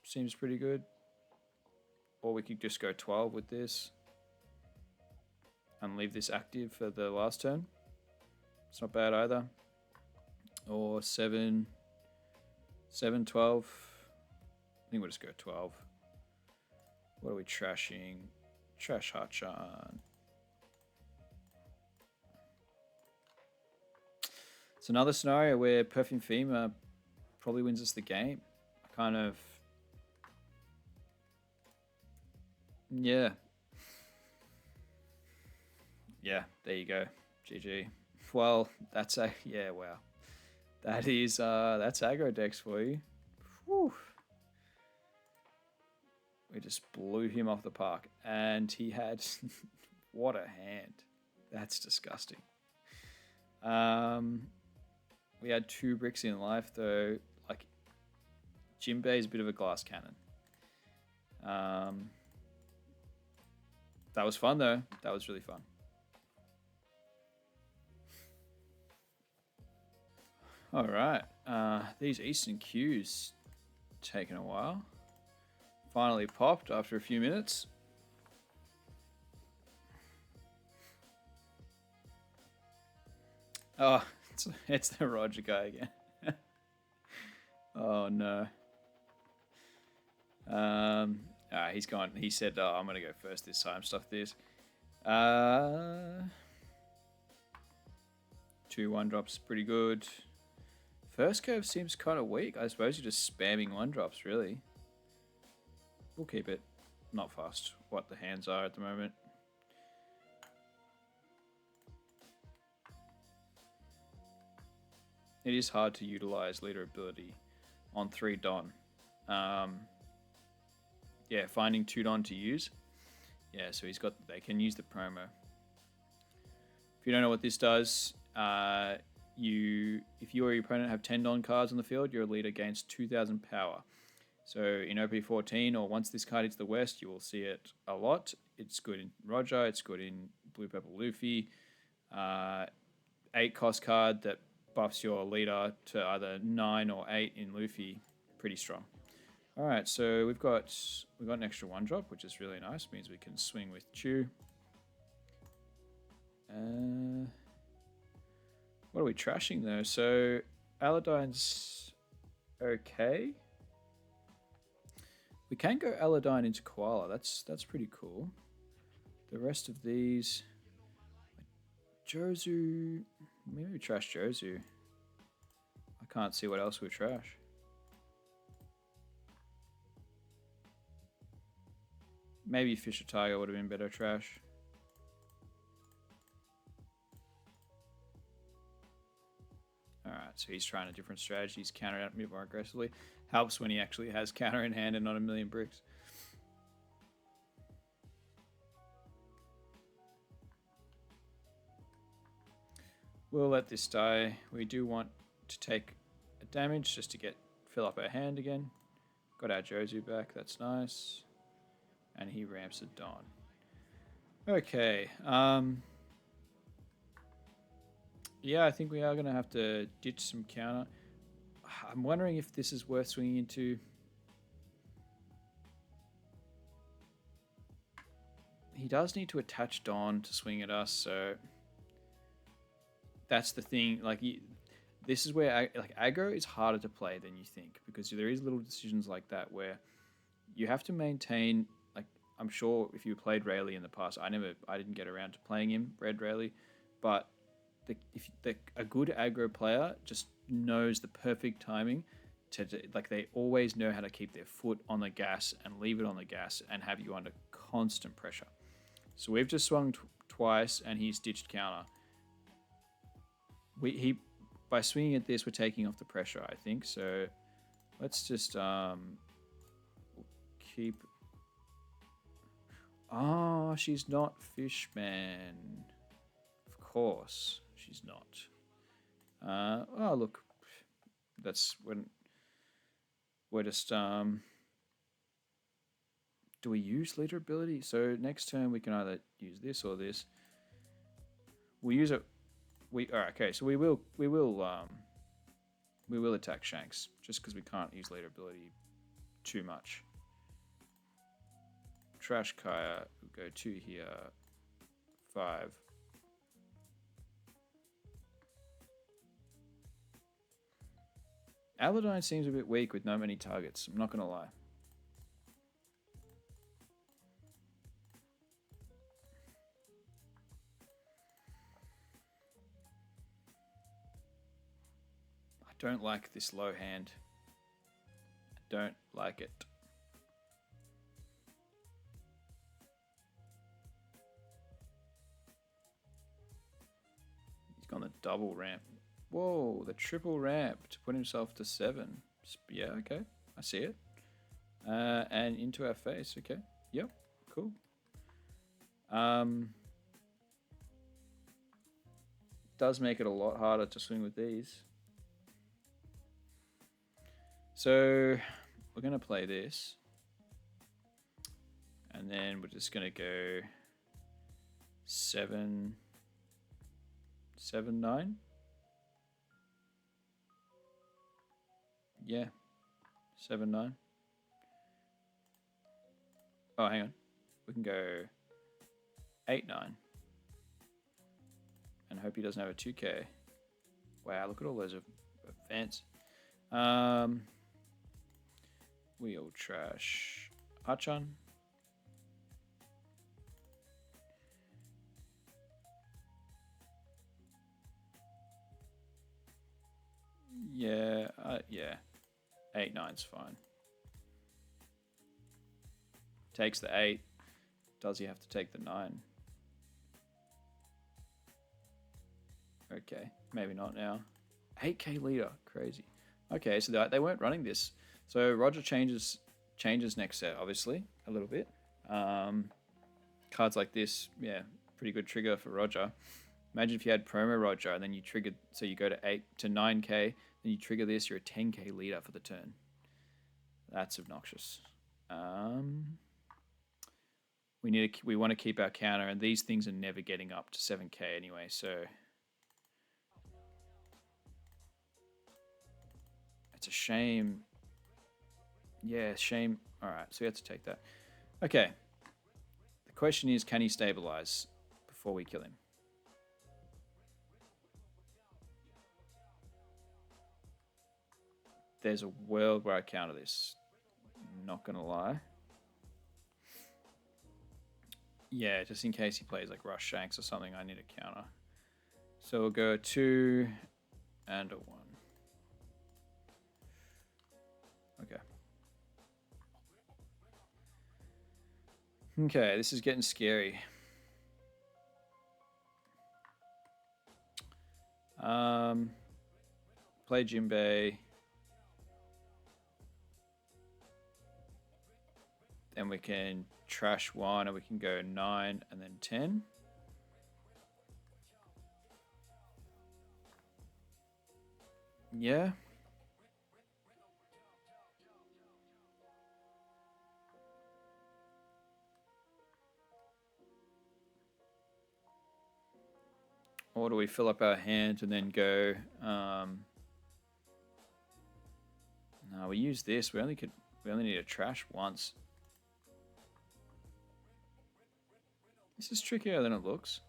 Seems pretty good. Or we could just go 12 with this. And leave this active for the last turn. It's not bad either. Or 7, 12. I think we'll just go 12. What are we trashing? Trash Hachan. It's another scenario where Perfume Femur probably wins us the game. Kind of... Yeah. Yeah, there you go. GG. Well, that's a... Yeah, wow. That is... that's aggro decks for you. Whew. We just blew him off the park. And he had... What a hand. That's disgusting. We had 2 bricks in life, though. Like, Jinbe is a bit of a glass cannon. That was fun, though. That was really fun. All right. These Eastern Qs taken a while. Finally popped after a few minutes. Oh, it's the Roger guy again. Oh no. He's gone. He said, "Oh, I'm gonna go first this time." Stuff this. 2 1-drops, pretty good. First curve seems kind of weak. I suppose you're just spamming 1-drops, really. We'll keep it. Not fast. What the hands are at the moment. It is hard to utilize leader ability on 3 Don. Yeah, finding 2 Don to use. Yeah, so they can use the promo. If you don't know what this does, if you or your opponent have 10 Don cards on the field, your leader gains 2,000 power. So in OP14, or once this card hits the West, you will see it a lot. It's good in Roger, it's good in Blue Purple Luffy. 8 cost card that buffs your leader to either 9 or 8 in Luffy. Pretty strong. All right, so we've got an extra 1-drop, which is really nice. Means we can swing with Chew. What are we trashing though? So Aladdin's okay. We can go Aladdin into Koala. That's pretty cool. The rest of these, Jozu. Maybe we trash Jozu. I can't see what else we trash. Maybe Fisher Tiger would have been better trash. Alright, so he's trying a different strategy. He's countering out a bit more aggressively. Helps when he actually has counter in hand and not a million bricks. We'll let this die. We do want to take a damage just to fill up our hand again. Got our Jozu back, that's nice. And he ramps it Dawn. Okay. Yeah, I think we are going to have to ditch some counter. I'm wondering if this is worth swinging into. He does need to attach Dawn to swing at us, so that's the thing. Like, this is where aggro is harder to play than you think, because there is little decisions like that where you have to maintain. Like, I'm sure if you played Rayleigh in the past, I didn't get around to playing him, Red Rayleigh, but a good aggro player just knows the perfect timing to like, they always know how to keep their foot on the gas and leave it on the gas and have you under constant pressure. So we've just swung twice and he's ditched counter. by swinging at this, we're taking off the pressure, I think. So let's just keep... Oh, she's not Fishman. Of course, she's not. Oh, look. That's when... We're just... Do we use leader ability? So next turn we can either use this or this. We'll use it... Alright, okay, so we will attack Shanks, just because we can't use leader ability too much. Trash Kaya, we'll go 2 here, 5. Aladdin seems a bit weak with no many targets, I'm not going to lie. I don't like this low hand. I don't like it. He's gone the double ramp. Whoa, the triple ramp to put himself to 7. Yeah, okay. I see it. And into our face. Okay. Yep. Cool. Does make it a lot harder to swing with these. So we're going to play this. And then we're just going to go 7, 7, 9. Yeah, 7, 9. Oh, hang on. We can go 8, 9. And hope he doesn't have a 2K. Wow, look at all those events. Wheel trash. Achan. Yeah, yeah. 8, 9's fine. Takes the 8. Does he have to take the 9? Okay, maybe not now. 8k leader, crazy. Okay, so they weren't running this. So Roger changes next set, obviously, a little bit. Cards like this, yeah, pretty good trigger for Roger. Imagine if you had promo Roger and then you triggered, so you go to 8 to 9k, then you trigger this, you're a 10k leader for the turn. That's obnoxious. We want to keep our counter, and these things are never getting up to 7k anyway, so it's a shame. Yeah, shame. All right, so we have to take that. Okay. The question is, can he stabilize before we kill him? There's a world where I counter this. Not gonna lie. Yeah, just in case he plays like Rush Shanks or something, I need a counter. So we'll go 2 and a 1. Okay. Okay, this is getting scary. Play Jinbe. Then we can trash 1 and we can go 9 and then 10. Yeah. Or do we fill up our hand and then go... No, we use this. We only need to trash once. This is trickier than it looks.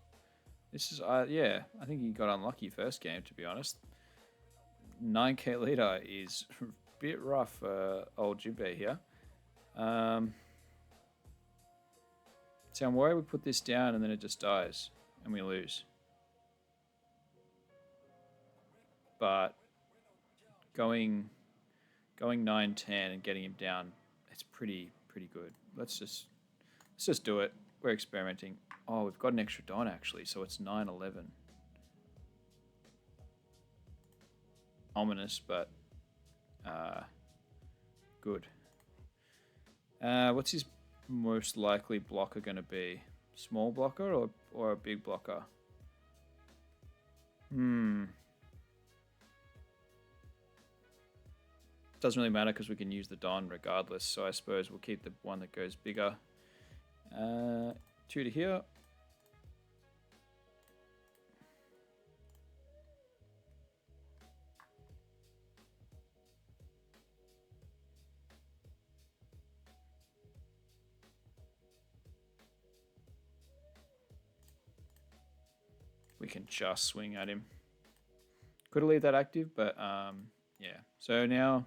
This is, yeah, I think he got unlucky first game, to be honest. 9k leader is a bit rough for old Jinbe here. So I'm worried we put this down and then it just dies and we lose. But going 9-10 and getting him down, it's pretty good. Let's just do it. We're experimenting. Oh, we've got an extra Don actually, so it's 9-11. ominous, but good. What's his most likely blocker going to be? Small blocker or a big blocker? Doesn't really matter because we can use the Don regardless, so I suppose we'll keep the one that goes bigger. 2 to here. We can just swing at him. Could have left that active, but yeah. So now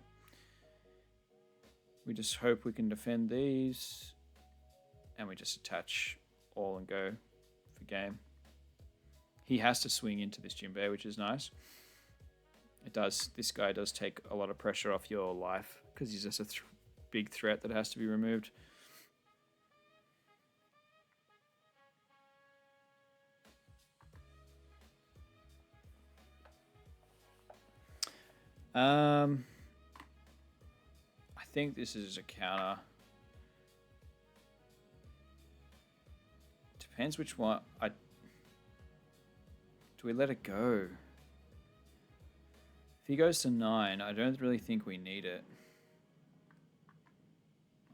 we just hope we can defend these, and we just attach all and go for game. He has to swing into this Jinbe, which is nice. It does. This guy does take a lot of pressure off your life because he's just a big threat that has to be removed. I think this is a counter. Depends which one. Do we let it go? If he goes to 9, I don't really think we need it.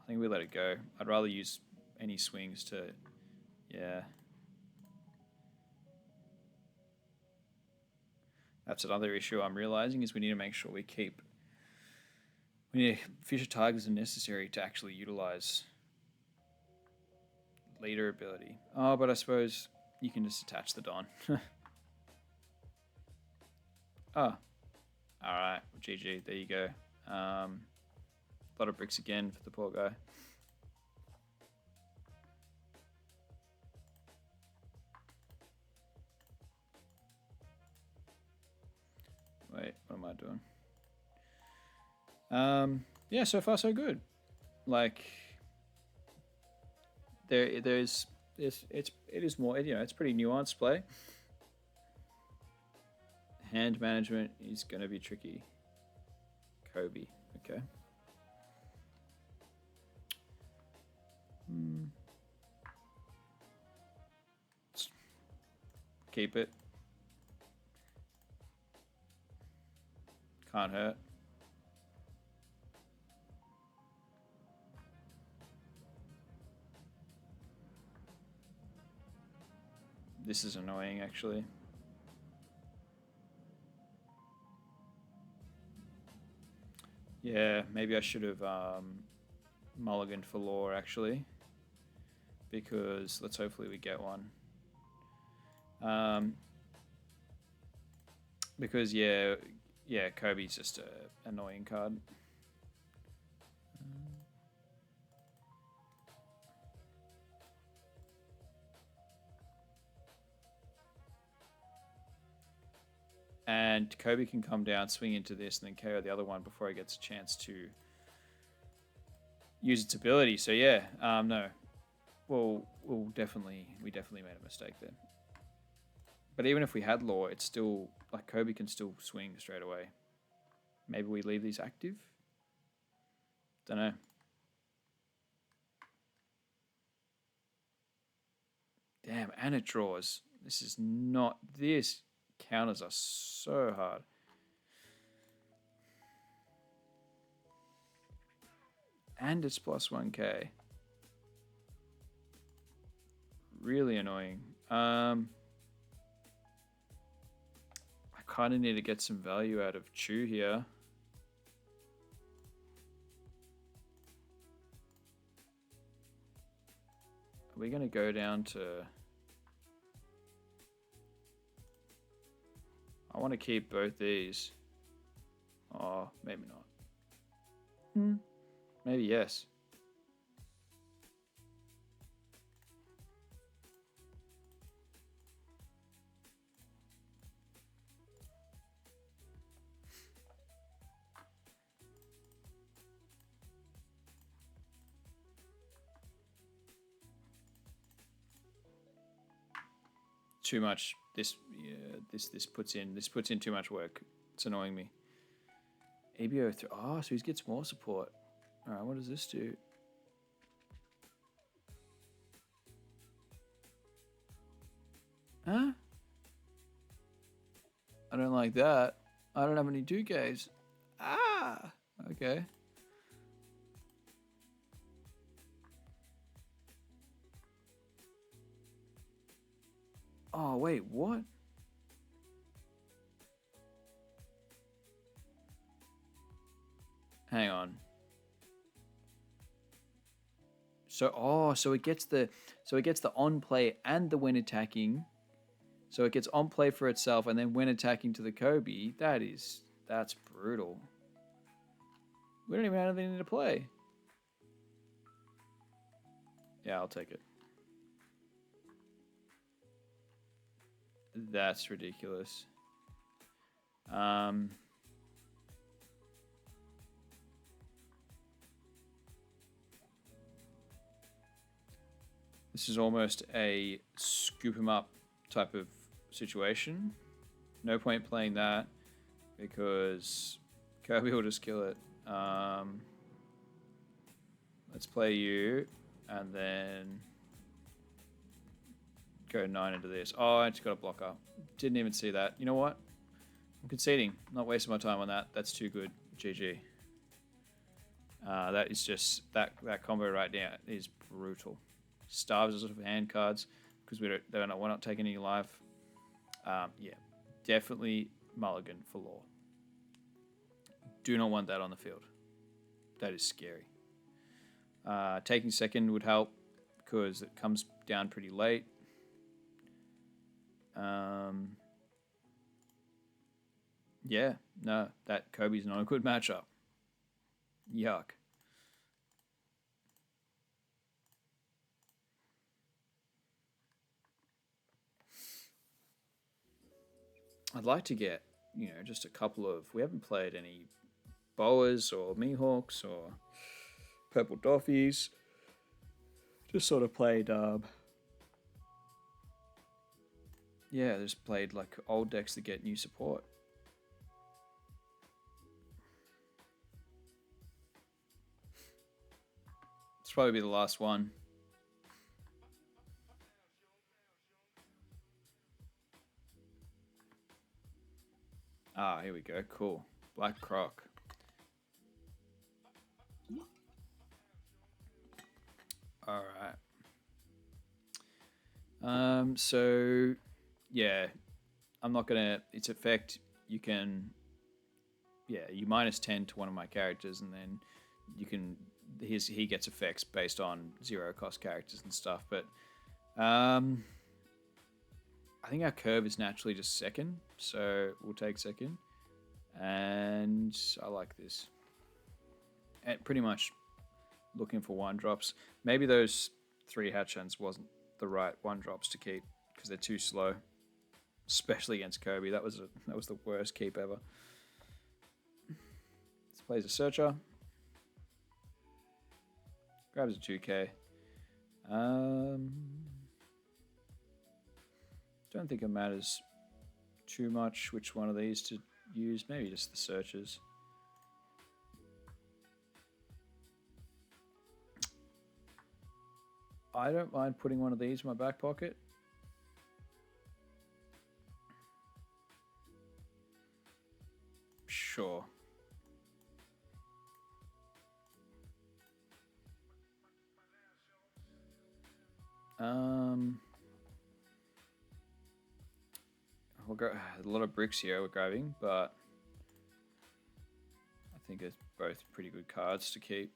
I think we let it go. I'd rather use any swings to, yeah. That's another issue I'm realizing is we need to make sure we need Fisher Tigers are necessary to actually utilize leader ability. Oh, but I suppose you can just attach the Don. Oh, alright, GG, there you go. A lot of bricks again for the poor guy. Wait, what am I doing? Yeah, so far so good. Like, it is more, you know, it's pretty nuanced play. Hand management is going to be tricky. Koby, okay. Keep it. Can't hurt. This is annoying, actually. Yeah, maybe I should have mulliganed for lore, actually. Because let's hopefully we get one. Because, yeah, Koby's just an annoying card. And Koby can come down, swing into this, and then KO the other one before he gets a chance to use its ability. So yeah, no. Well, we definitely made a mistake there. But even if we had lore, it's still, like, Koby can still swing straight away. Maybe we leave these active? Don't know. Damn, and it draws. This is not... This counters are so hard. And it's plus 1k. Really annoying. I kind of need to get some value out of Chew here. Are we going to go down to... I want to keep both these. Oh, maybe not. Maybe yes. Too much. This puts in too much work. It's annoying me. ABO3. Oh, so he gets more support. Alright, what does this do? Huh? I don't like that. I don't have any Duques. Ah! Okay. Oh, wait, what? Hang on. So it gets the on play and the when attacking. So it gets on play for itself and then when attacking to the Koby. That's brutal. We don't even have anything to play. Yeah, I'll take it. That's ridiculous. This is almost a scoop him up type of situation. No point playing that because Koby will just kill it. Let's play you and then go 9 into this. Oh, I just got a blocker. Didn't even see that. You know what? I'm conceding. I'm not wasting my time on that. That's too good. GG. That is just that combo right now is brutal. Starves us of hand cards because we're not taking any life. Yeah, definitely mulligan for lore. Do not want that on the field. That is scary. Taking second would help because it comes down pretty late. Yeah, no, that Koby's not a good matchup. Yuck. I'd like to get, just a couple of... We haven't played any Boas or Mihawks or Purple Doffies. Just sort of played... yeah, just played like old decks that get new support. It's probably be the last one. Ah, here we go. Cool. Black Croc. All right. So yeah, I'm not gonna. Its effect, you can. Yeah, you -10 to one of my characters, and then you can. He gets effects based on 0 cost characters and stuff. But I think our curve is naturally just second, so we'll take second. And I like this. And pretty much looking for 1-drops. Maybe those 3 Hatchans wasn't the right 1-drops to keep because they're too slow, especially against Koby. That was the worst keep ever. This plays a Searcher. Grabs a 2K. Don't think it matters too much which one of these to use. Maybe just the Searchers. I don't mind putting one of these in my back pocket. Sure. We'll go a lot of bricks here we're grabbing, but I think it's both pretty good cards to keep.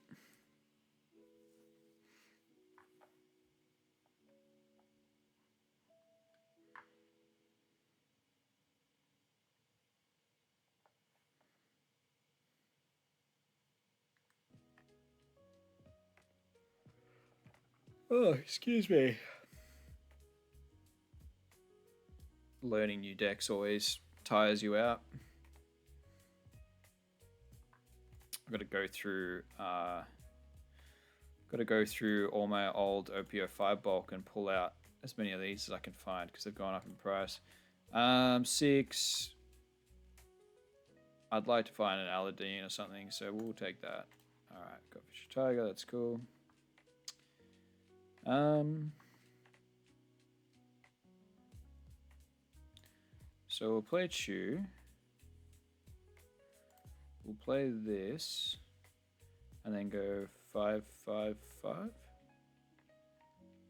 Oh, excuse me. Learning new decks always tires you out. I've got to go through all my old OP14 bulk and pull out as many of these as I can find because they've gone up in price. 6. I'd like to find an Aladdin or something, so we'll take that. Alright, got Fisher Tiger, that's cool. So we'll play Chew. We'll play this. And then go 5, 5, 5.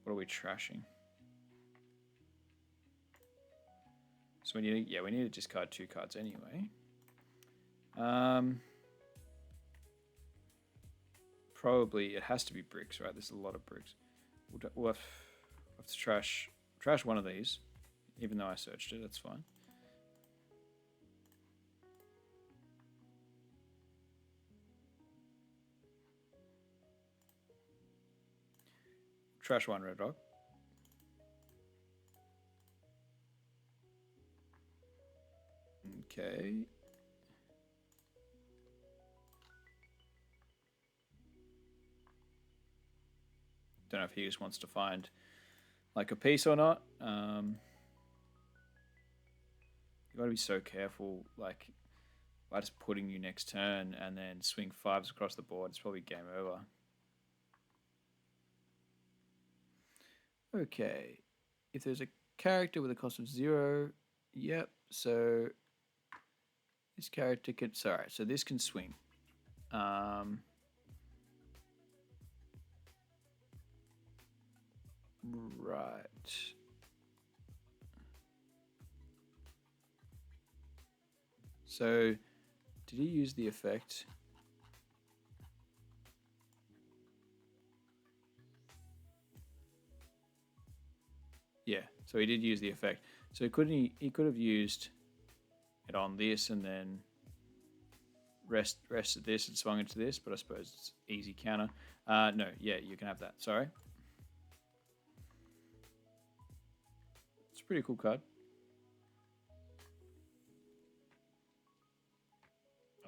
What are we trashing? So we need to discard 2 cards anyway. Probably it has to be bricks, right? There's a lot of bricks. We'll have to trash one of these, even though I searched it. That's fine. Trash 1 red rock. Okay. Don't know if he just wants to find like a piece or not. You gotta be so careful, like by just putting you next turn and then swing 5s across the board, it's probably game over. Okay. If there's a character with a cost of 0, yep, so this character can, sorry, so this can swing. Right. So, did he use the effect? Yeah, so he did use the effect. So he could have used it on this and then rested this and swung into this, but I suppose it's easy counter. No, yeah, you can have that. Sorry. It's a pretty cool card.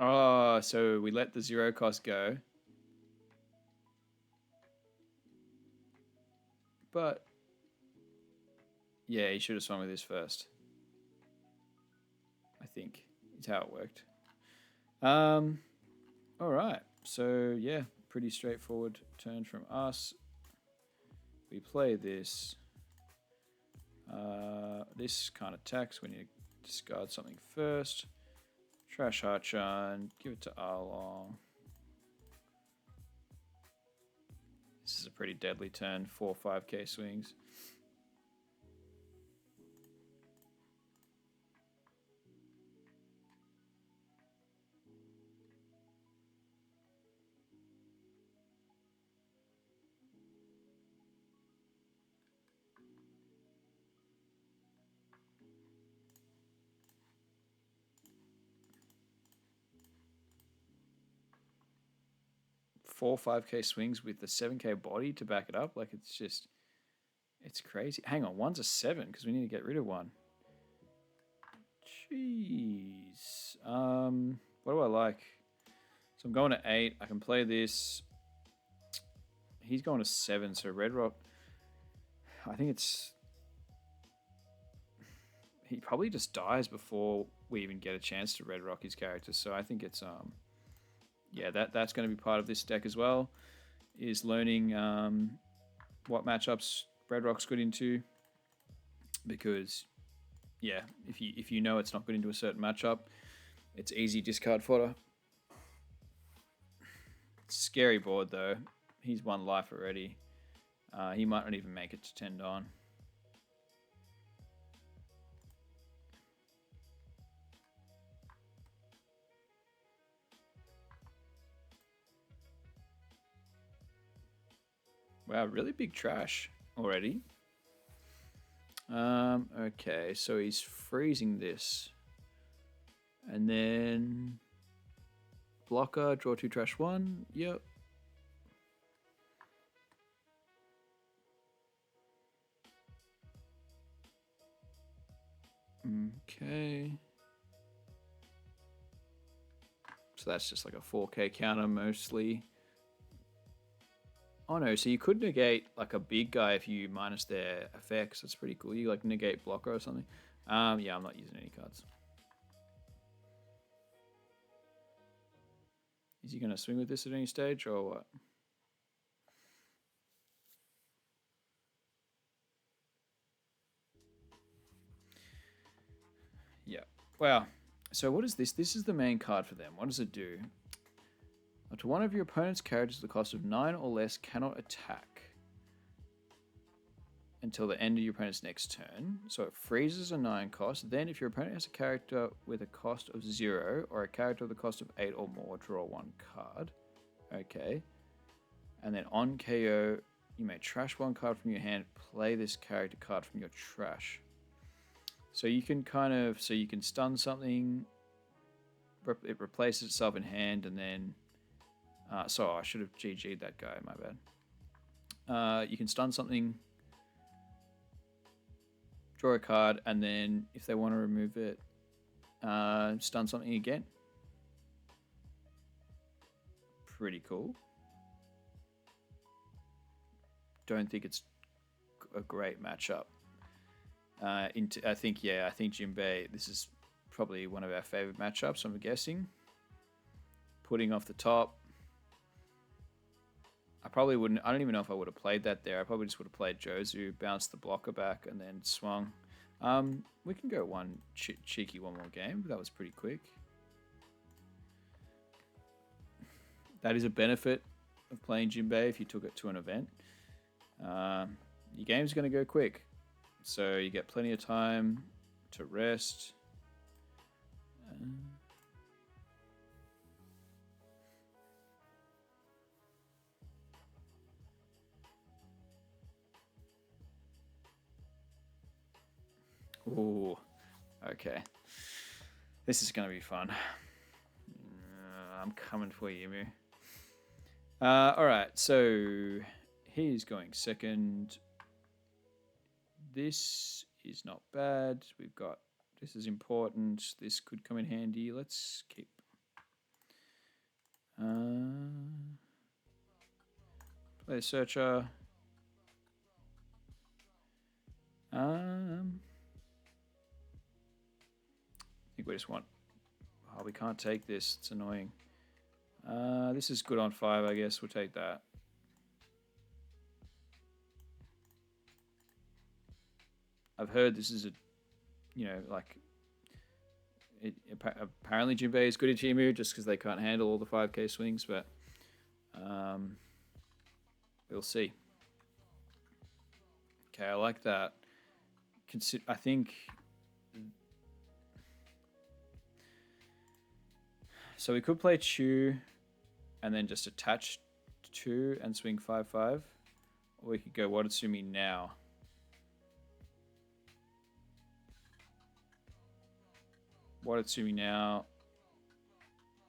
Oh, so we let the 0 cost go. But yeah, he should have swung with this first. I think is how it worked. All right. So yeah, pretty straightforward turn from us. We play this. This can't attack, so we need to discard something first. Trash Harchan, give it to Arlong. This is a pretty deadly turn, 4 5k swings. Four 5k swings with the 7k body to back it up. Like it's crazy. Hang on, one's a 7 because we need to get rid of one. Jeez. What do I like? So I'm going to 8. I can play this. He's going to 7, so Red Rock. I think it's. He probably just dies before we even get a chance to Red Rock his character. So I think it's yeah, that's going to be part of this deck as well. Is learning what matchups Red Rock's good into. Because yeah, if you know it's not good into a certain matchup, it's easy discard fodder. Scary board though. He's 1 life already. He might not even make it to 10 Dawn. Wow, really big trash already. Okay, so he's freezing this. And then blocker, draw 2, trash 1. Yep. Okay. So that's just like a 4k counter mostly. Oh no, so you could negate like a big guy if you minus their effects. That's pretty cool. You like negate blocker or something. Yeah, I'm not using any cards. Is he going to swing with this at any stage or what? Yeah. Wow. So what is this? This is the main card for them. What does it do? Up to one of your opponent's characters at the cost of 9 or less cannot attack until the end of your opponent's next turn. So it freezes a 9 cost. Then if your opponent has a character with a cost of 0 or a character with a cost of 8 or more, draw 1 card. Okay. And then on KO, you may trash 1 card from your hand, play this character card from your trash. So you can you can stun something, it replaces itself in hand, and then, so I should have GG'd that guy, my bad. You can stun something, draw a card, and then if they want to remove it, stun something again. Pretty cool. Don't think it's a great matchup. I think Jinbe, this is probably one of our favorite matchups, I'm guessing. Putting off the top. I don't even know if I would have played that there. I probably just would have played Jozu, bounced the blocker back, and then swung. We can go cheeky one more game, but that was pretty quick. That is a benefit of playing Jinbe if you took it to an event. Your game's going to go quick. So you get plenty of time to rest. Ooh, okay. This is going to be fun. I'm coming for you, Emu. Alright, so he's going second. This is not bad. This is important. This could come in handy. Let's keep. Play a searcher. I think we just want. Oh, we can't take this. It's annoying. This is good on 5, I guess. We'll take that. I've heard this is apparently Jinbe is good at Timu just because they can't handle all the 5k swings, but we'll see. Okay, I like that. I think so. We could play Chu and then just attach 2 and swing 5/5, or we could go Watatsumi now. Watatsumi now.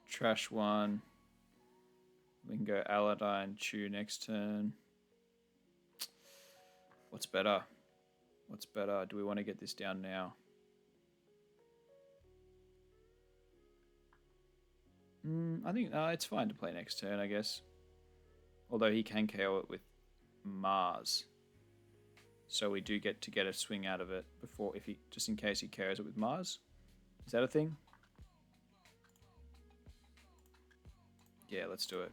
Trash 1. We can go Aladdin, Chu next turn. What's better? What's better? Do we want to get this down now? I think it's fine to play next turn, I guess. Although he can KO it with Mars. So we do get a swing out of it before, just in case he KOs it with Mars. Is that a thing? Yeah, let's do it.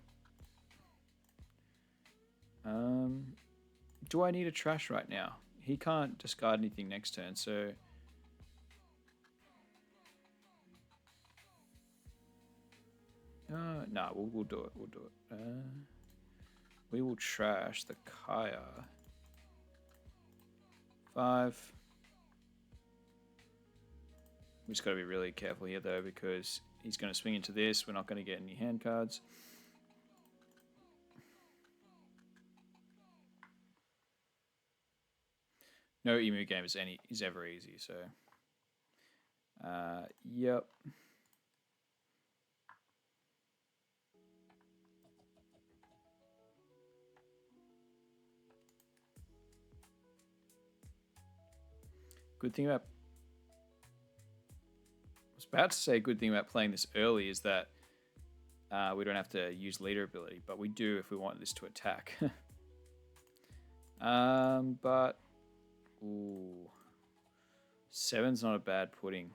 Do I need a trash right now? He can't discard anything next turn, so... no, we'll do it. We'll do it. We will trash the Kaya. 5. We just got to be really careful here, though, because he's going to swing into this. We're not going to get any hand cards. No Emu game is ever easy, so... yep. Good thing about... I was about to say good thing about playing this early is that we don't have to use leader ability, but we do if we want this to attack. But... Ooh. 7's not a bad pudding.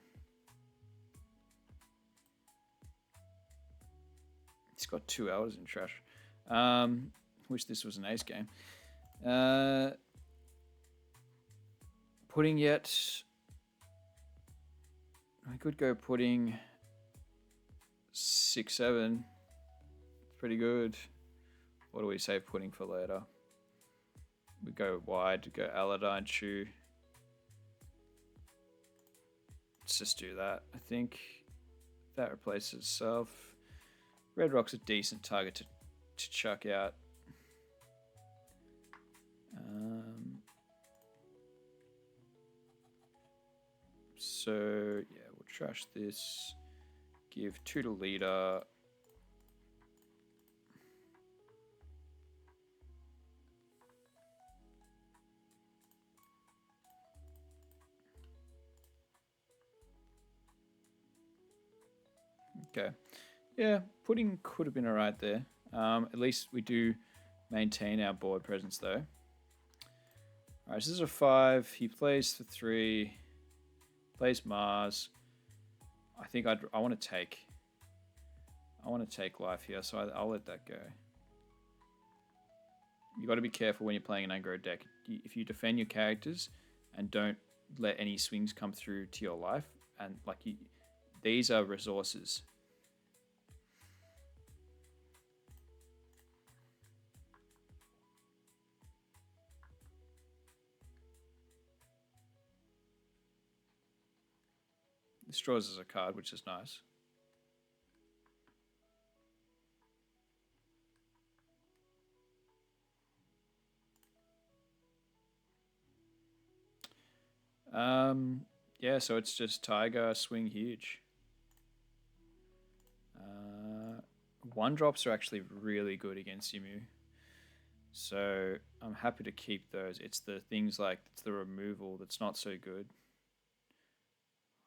He's got 2 elders in trash. Wish this was an ace game. Pudding yet. I could go pudding 6-7. It's pretty good. What do we save pudding for later? We go wide, go Aladdin Chew. Let's just do that. I think that replaces itself. Red Rock's a decent target to chuck out. So yeah, we'll trash this. Give 2 to leader. Okay. Yeah, pudding could have been alright there. At least we do maintain our board presence though. Alright, so this is a 5. He plays for 3. Plays Mars. I think I want to take. I want to take life here, so I'll let that go. You got to be careful when you're playing an aggro deck. If you defend your characters and don't let any swings come through to your life, and like these are resources. This draws as a card, which is nice. Yeah, so it's just Tiger, swing huge. 1-drops are actually really good against Yimu. So I'm happy to keep those. It's the things like it's the removal that's not so good.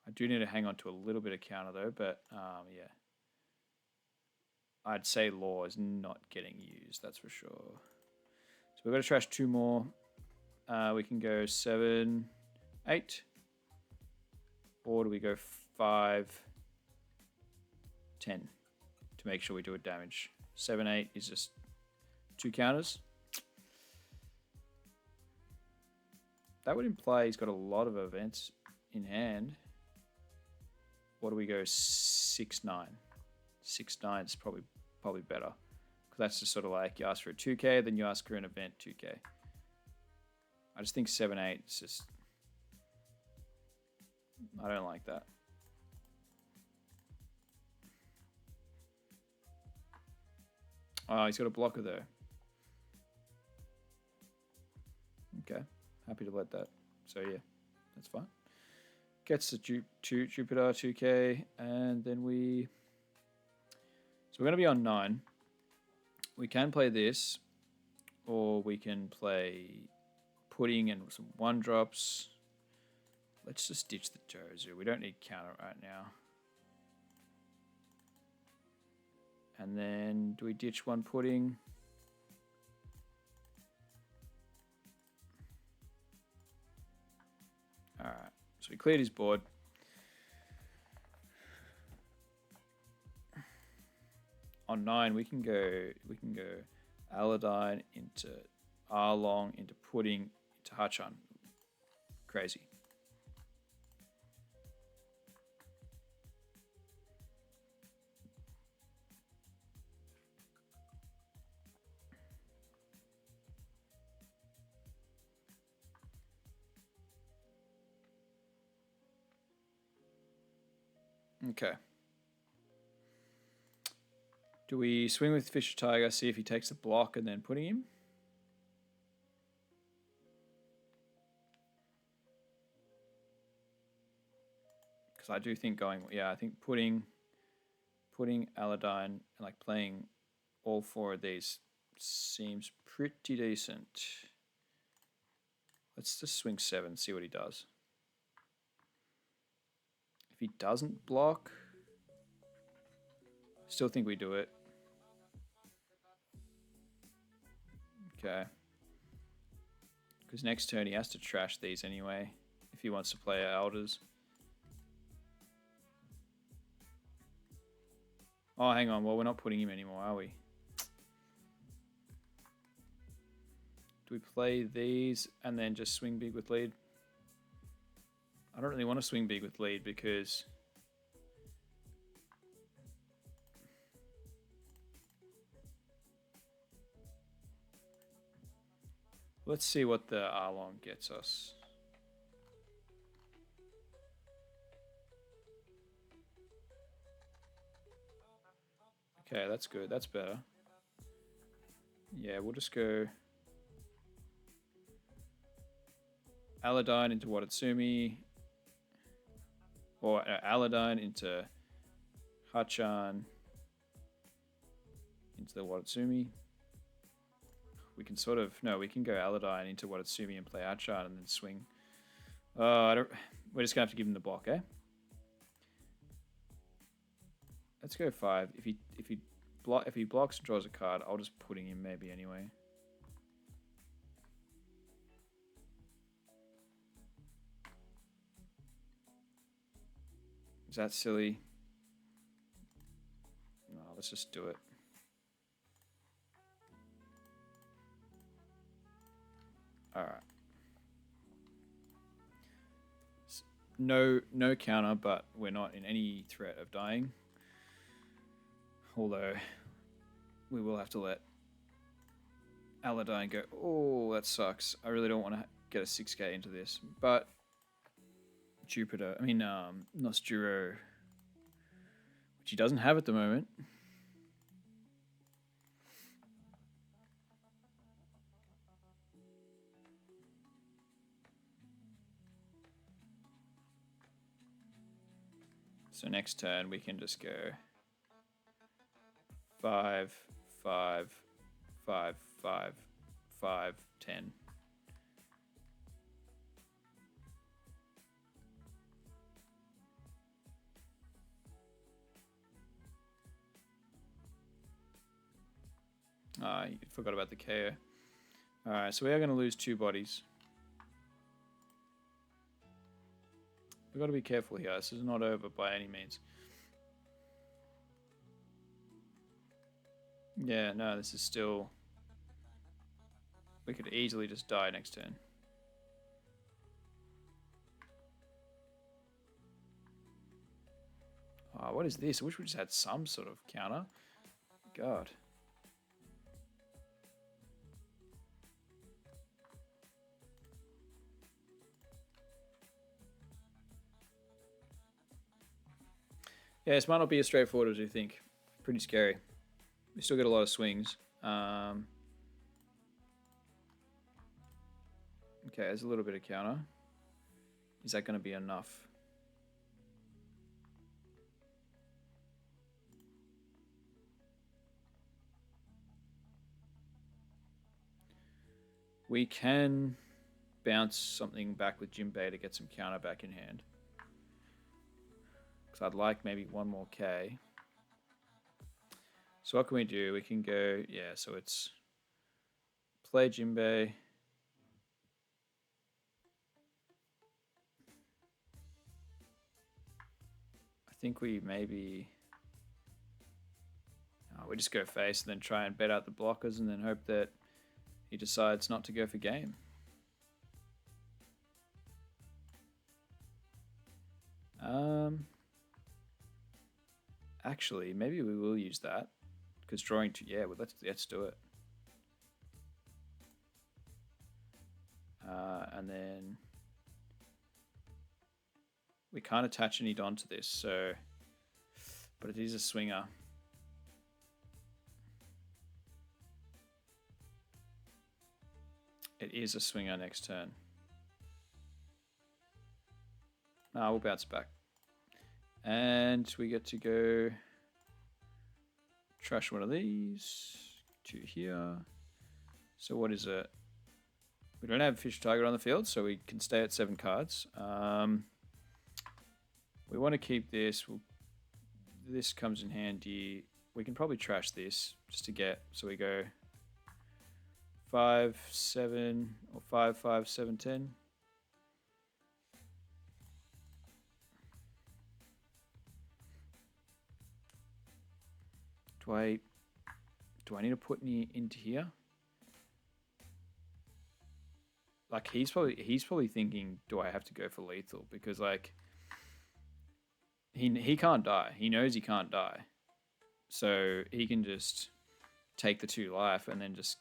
I do need to hang on to a little bit of counter though, but yeah. I'd say law is not getting used, that's for sure. So we've got to trash 2 more. We can go 7, 8. Or do we go 5, 10 to make sure we do it damage? 7, 8 is just 2 counters. That would imply he's got a lot of events in hand. What do we go? 6, 9. 6, 9 is probably better. Because that's just sort of like you ask for a 2k, then you ask for an event 2k. I just think 7, 8 is just... I don't like that. Oh, he's got a blocker though. Okay, happy to let that. So yeah, that's fine. Gets the Jupiter 2k, and then we... So we're going to be on 9. We can play this, or we can play pudding and some 1-drops. Let's just ditch the Jozu. We don't need counter right now. And then do we ditch 1 pudding? Alright, so we cleared his board. On 9 we can go Aladdin into Arlong, into pudding, into Hachan. Crazy. Okay. Do we swing with Fisher Tiger, see if he takes the block and then putting him? Because I do think going, yeah, I think putting Aladdin and like playing all 4 of these seems pretty decent. Let's just swing 7, see what he does. If he doesn't block, still think we do it. Okay. Because next turn he has to trash these anyway, if he wants to play elders. Oh, hang on. Well, we're not putting him anymore, are we? Do we play these and then just swing big with lead? I don't really want to swing big with lead because let's see what the Arlong gets us. Okay, that's good. That's better. Yeah, we'll just go Aladdin into Watatsumi. Or Aladdin into Hachan into the Watatsumi. We can sort of... No, we can go Aladdin into Watatsumi and play Hachan and then swing. I don't... We're just going to have to give him the block, eh? Let's go 5. If he blocks and draws a card, I'll just put him maybe anyway. Is that silly? No, let's just do it. Alright. No counter, but we're not in any threat of dying. Although, we will have to let Aladdin go. Oh, that sucks. I really don't want to get a 6k into this. But, Nosturo, which he doesn't have at the moment. So next turn we can just go 5, 5, 5, 5, 5, 10. You forgot about the KO. Alright, so we are going to lose 2 bodies. We've got to be careful here. This is not over by any means. Yeah, no, this is still... We could easily just die next turn. Oh, what is this? I wish we just had some sort of counter. God. Yeah, this might not be as straightforward as you think. Pretty scary. We still get a lot of swings. Okay, there's a little bit of counter. Is that going to be enough? We can bounce something back with Jinbe to get some counter back in hand. Because I'd like maybe 1 more K. So what can we do? We can go, yeah, so it's play Jinbe. I think we maybe... we just go face and then try and bet out the blockers and then hope that he decides not to go for game. Actually, maybe we will use that. Because drawing to... Yeah, well, let's do it. And then... We can't attach any Don to this, so... But it is a swinger. It is a swinger next turn. We'll bounce back. And we get to go trash one of these to here. So what is it? We don't have fish target on the field, so we can stay at 7 cards. We want to keep this. This comes in handy. We can probably trash this just to get, so we go 5, 7, or 5, 5, 7, 10. Do I need to put any into here? Like he's probably thinking, do I have to go for lethal? Because like he can't die. He knows he can't die. So he can just take the 2 life and then just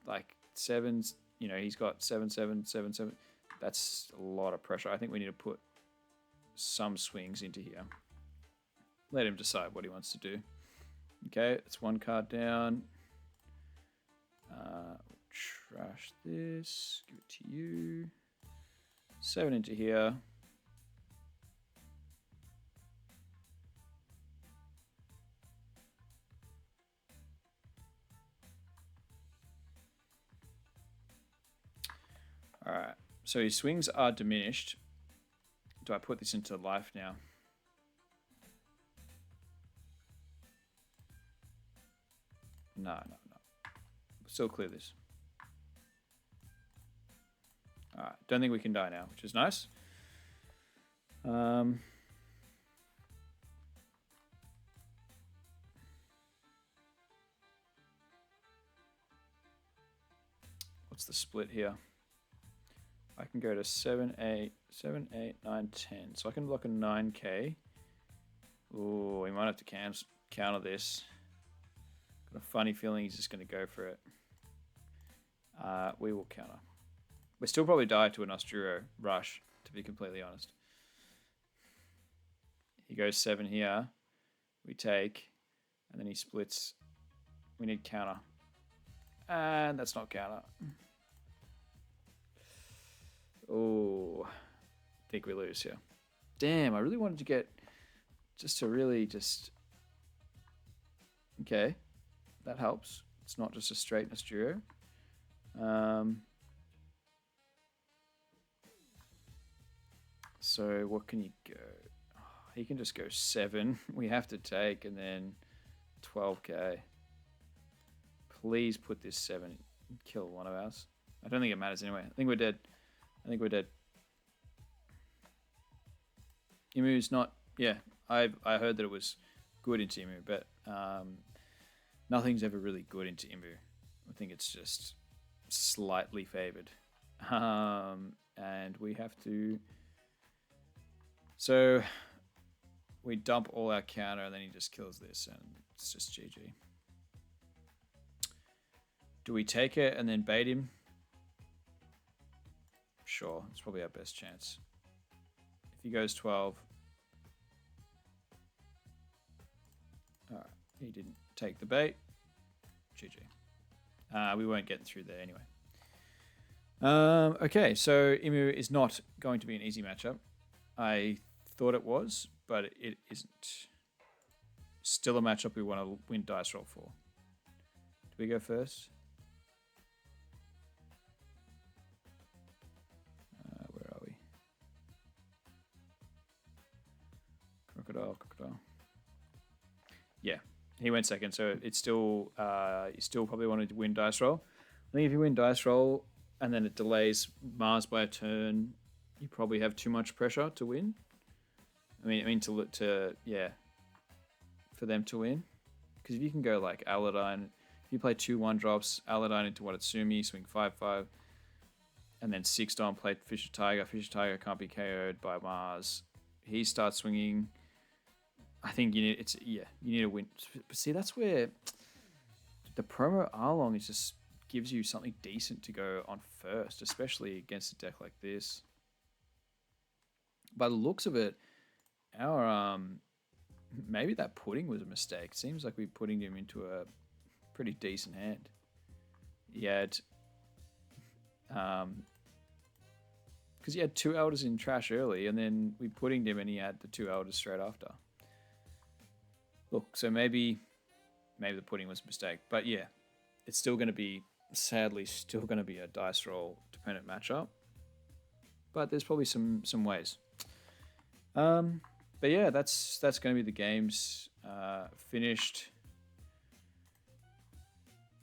like 7s, you know, he's got 7/7/7/7. That's a lot of pressure. I think we need to put some swings into here. Let him decide what he wants to do. Okay, it's 1 card down. Trash this. Give it to you. 7 into here. Alright, so his swings are diminished. Do I put this into life now? No. Still clear this. Alright, don't think we can die now, which is nice. What's the split here? I can go to 7, 8, 9, 10. So I can block a 9k. Ooh, we might have to counter this. Got a funny feeling he's just going to go for it. We will counter. We still probably die to an Osturo rush, to be completely honest. He goes 7 here. We take, and then he splits. We need counter. And that's not counter. Oh, I think we lose here. Damn, I really wanted to get okay, that helps. It's not just a straight Nosturo. So what can you go? Oh, he can just go 7. We have to take, and then 12k. Please put this 7. Kill one of ours. I don't think it matters anyway. I think we're dead. Emu's not. Yeah, I heard that it was good into Emu, but nothing's ever really good into Emu. I think it's just slightly favored. And we have to. So we dump all our counter, and then he just kills this, and it's just GG. Do we take it and then bait him? Sure, it's probably our best chance. If he goes 12. Alright, he didn't take the bait. GG. We weren't getting through there anyway. Okay, so Emu is not going to be an easy matchup. I thought it was, but it isn't. Still a matchup we want to win dice roll for. Do we go first? Where are we? Crocodile. Yeah, he went second, so it's still you still probably wanted to win dice roll. I think if you win dice roll and then it delays Mars by a turn, you probably have too much pressure to win. I mean to for them to win, because if you can go like Aladdin, if you play 2/1 drops, Aladdin into Watatsumi, swing 5/5, and then 6 Dom, play Fisher Tiger. Fisher Tiger can't be KO'd by Mars. He starts swinging. I think you need to win. But see, that's where the promo Arlong is just gives you something decent to go on first, especially against a deck like this. By the looks of it, our maybe that pudding was a mistake. Seems like we're putting him into a pretty decent hand. He had because he had 2 elders in trash early, and then we puddinged him and he had the 2 elders straight after. Look, so maybe the pudding was a mistake, but yeah, it's still going to be, sadly, still going to be a dice roll dependent matchup. But there's probably some ways. But yeah, that's going to be the games finished.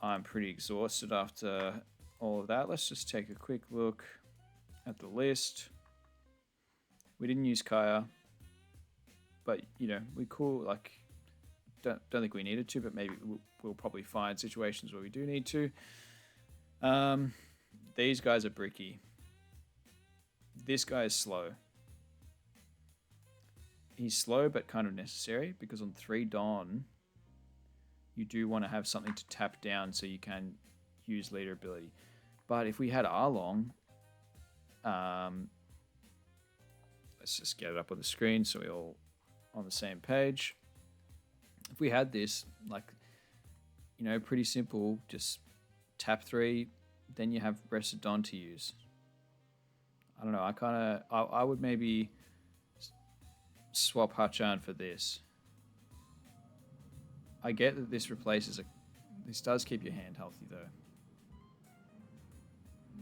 I'm pretty exhausted after all of that. Let's just take a quick look at the list. We didn't use Kaya, but you know, we cool, like, Don't think we needed to, but maybe we'll probably find situations where we do need to. These guys are bricky. This guy is slow. He's slow, but kind of necessary, because on 3 Don, you do want to have something to tap down so you can use leader ability. But if we had Arlong, let's just get it up on the screen so we're all on the same page. If we had this, like, you know, pretty simple, just tap 3, then you have rest of Don to use. I don't know. I would maybe swap Hachan for this. I get that this replaces this does keep your hand healthy though.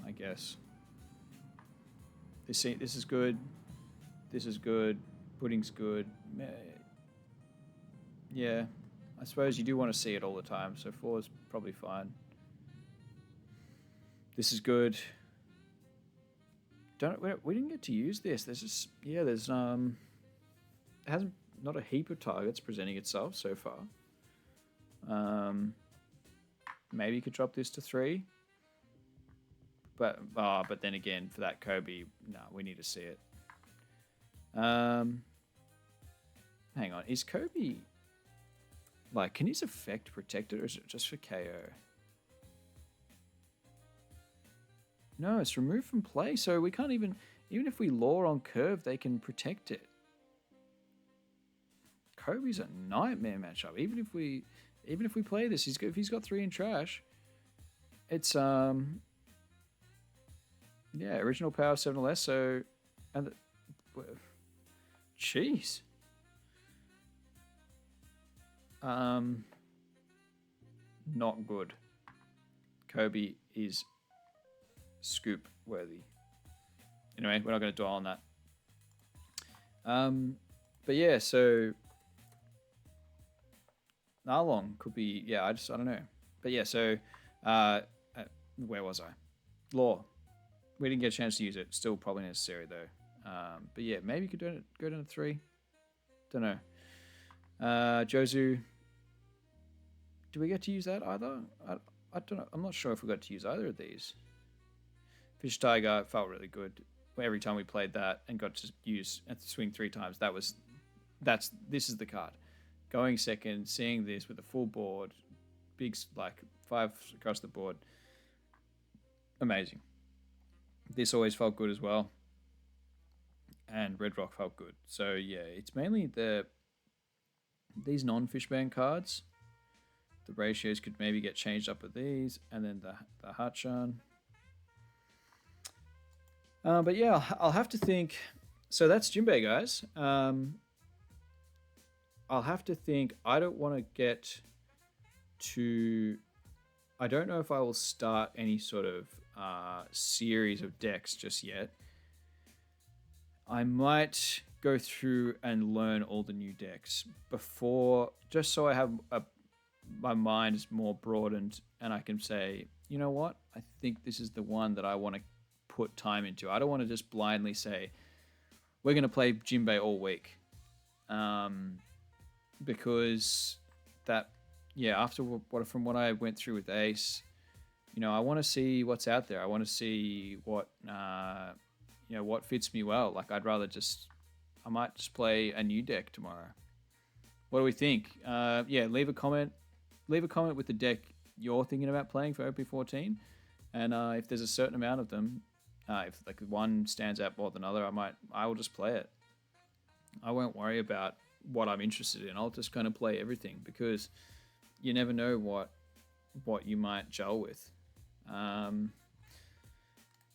I guess. This is good. This is good. Pudding's good. Yeah. I suppose you do want to see it all the time, so 4 is probably fine. This is good. We didn't get to use this. There's just there's it hasn't not a heap of targets presenting itself so far. Maybe you could drop this to 3. But then again, for that Koby, no, we need to see it. Hang on, is Koby like, can his effect protect it, or is it just for KO? No, it's removed from play, so we can't even if we lure on curve, they can protect it. Koby's a nightmare matchup. Even if we play this, if he's got 3 in trash, it's original power 7 or less. So, and jeez, not good. Koby is scoop worthy. Anyway, we're not going to dwell on that. But yeah, so Arlong could be, I don't know. But yeah, so where was I? Law. We didn't get a chance to use it. Still probably necessary though. But yeah, maybe you could go down to 3. Don't know. Jozu. Do we get to use that either? I don't know. I'm not sure if we got to use either of these. Fish Tiger felt really good. Every time we played that and got to use and swing 3 times, this is the card. Going second, seeing this with a full board, big, like 5 across the board. Amazing. This always felt good as well. And Red Rock felt good. So yeah, it's mainly these non-fishbang cards. The ratios could maybe get changed up with these, and then the Hachan. But yeah, I'll have to think. So that's Jinbe, guys. I'll have to think. I don't want to get to... I don't know if I will start any sort of series of decks just yet. I might go through and learn all the new decks before, just so I have my mind is more broadened and I can say, you know what? I think this is the one that I want to put time into. I don't want to just blindly say, we're going to play Jinbe all week. Because that, after from what I went through with Ace, I want to see what's out there. I want to see what, what fits me well. Like I might just play a new deck tomorrow. What do we think? Leave a comment. Leave a comment with the deck you're thinking about playing for OP14. And if there's a certain amount of them, if like one stands out more than another, I will just play it. I won't worry about what I'm interested in. I'll just kind of play everything because you never know what you might gel with.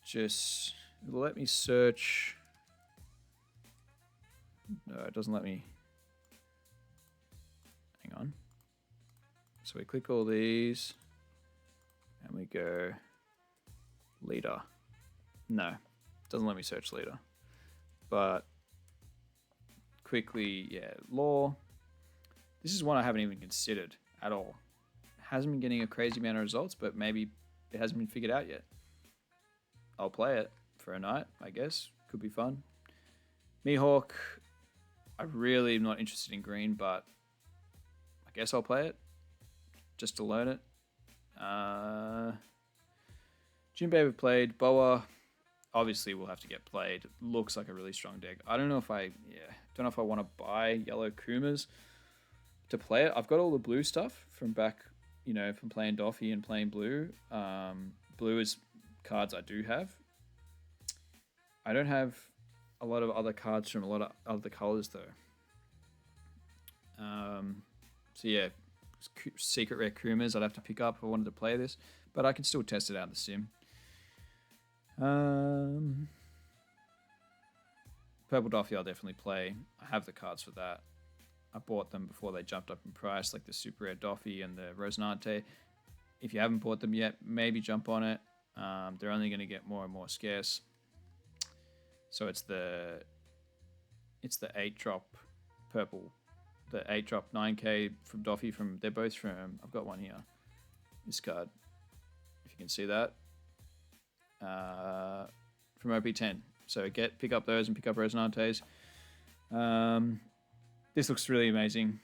Just let me search. No, it doesn't let me. Hang on. So we click all these and we go leader. No, it doesn't let me search leader. But quickly, law. This is one I haven't even considered at all. Hasn't been getting a crazy amount of results, but maybe it hasn't been figured out yet. I'll play it for a night, I guess. Could be fun. Mihawk, I really am not interested in green, but I I guess I'll play it just to learn it. Jinbe we played. Boa obviously will have to get played. Looks like a really strong deck. I don't know if I want to buy yellow Kumas to play it. I've got all the blue stuff from back, from playing Doffy and playing blue. Blue is cards I do have. I don't have a lot of other cards from a lot of other colors though. So yeah, secret rare Kumas I'd have to pick up if I wanted to play this, but I can still test it out in the sim. Purple Doffy I'll definitely play. I have the cards for that. I bought them before they jumped up in price, like the Super Rare Doffy and the Rosinante. If you haven't bought them yet, maybe jump on it. They're only going to get more and more scarce. So it's the 8-drop purple, the 8-drop 9k from Doffy. They're both from. I've got one here. This card, if you can see that, from OP10. So pick up those and pick up Rosinantes. This looks really amazing.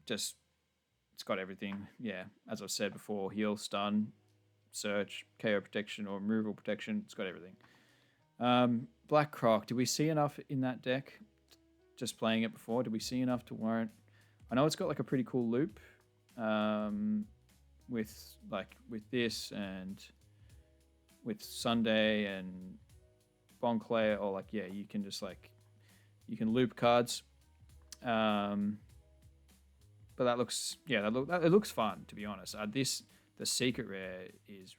It's got everything. Yeah, as I've said before, heal, stun, search, KO protection, or removal protection. It's got everything. Black Croc. Did we see enough in that deck? Just playing it before, did we see enough to warrant? I know it's got like a pretty cool loop, with this and with Sunday and Bonclair, or you can just you can loop cards. But that looks it looks fun, to be honest. The secret rare is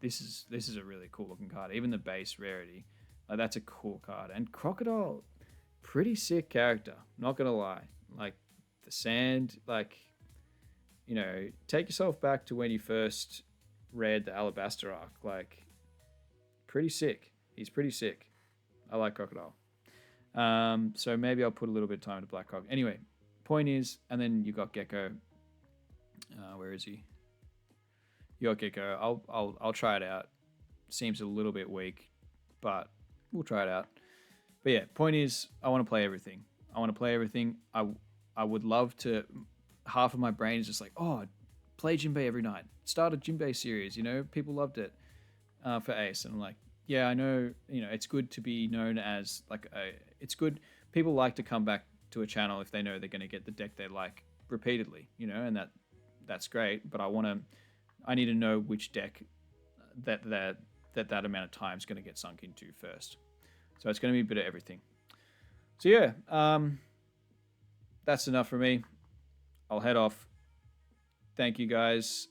this is a really cool looking card. Even the base rarity, that's a cool card. And Crocodile, pretty sick character. Not gonna lie. The sand, take yourself back to when you first read the Alabaster arc. Pretty sick. He's pretty sick. I like Crocodile. So maybe I'll put a little bit of time into Black Croc. Anyway, point is, and then you got Gecko. Where is he? You got Gecko. I'll try it out. Seems a little bit weak, but we'll try it out. But yeah, point is, I want to play everything. I would love to. Half of my brain is just play Jinbe every night. Start a Jinbe series. People loved it for Ace, and I'm like, yeah, I know. It's good to be known as it's good. People like to come back to a channel if they know they're going to get the deck they like repeatedly. And that's great. But I need to know which deck that amount of time is going to get sunk into first. So it's going to be a bit of everything. So yeah, that's enough for me. I'll head off. Thank you guys.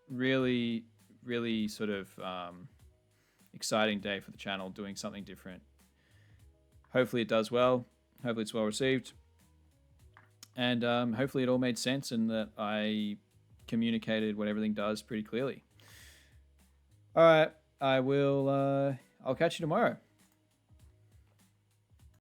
Really, really sort of exciting day for the channel, doing something different. Hopefully it does well. Hopefully it's well received. And hopefully it all made sense and that I communicated what everything does pretty clearly. All right, I'll catch you tomorrow.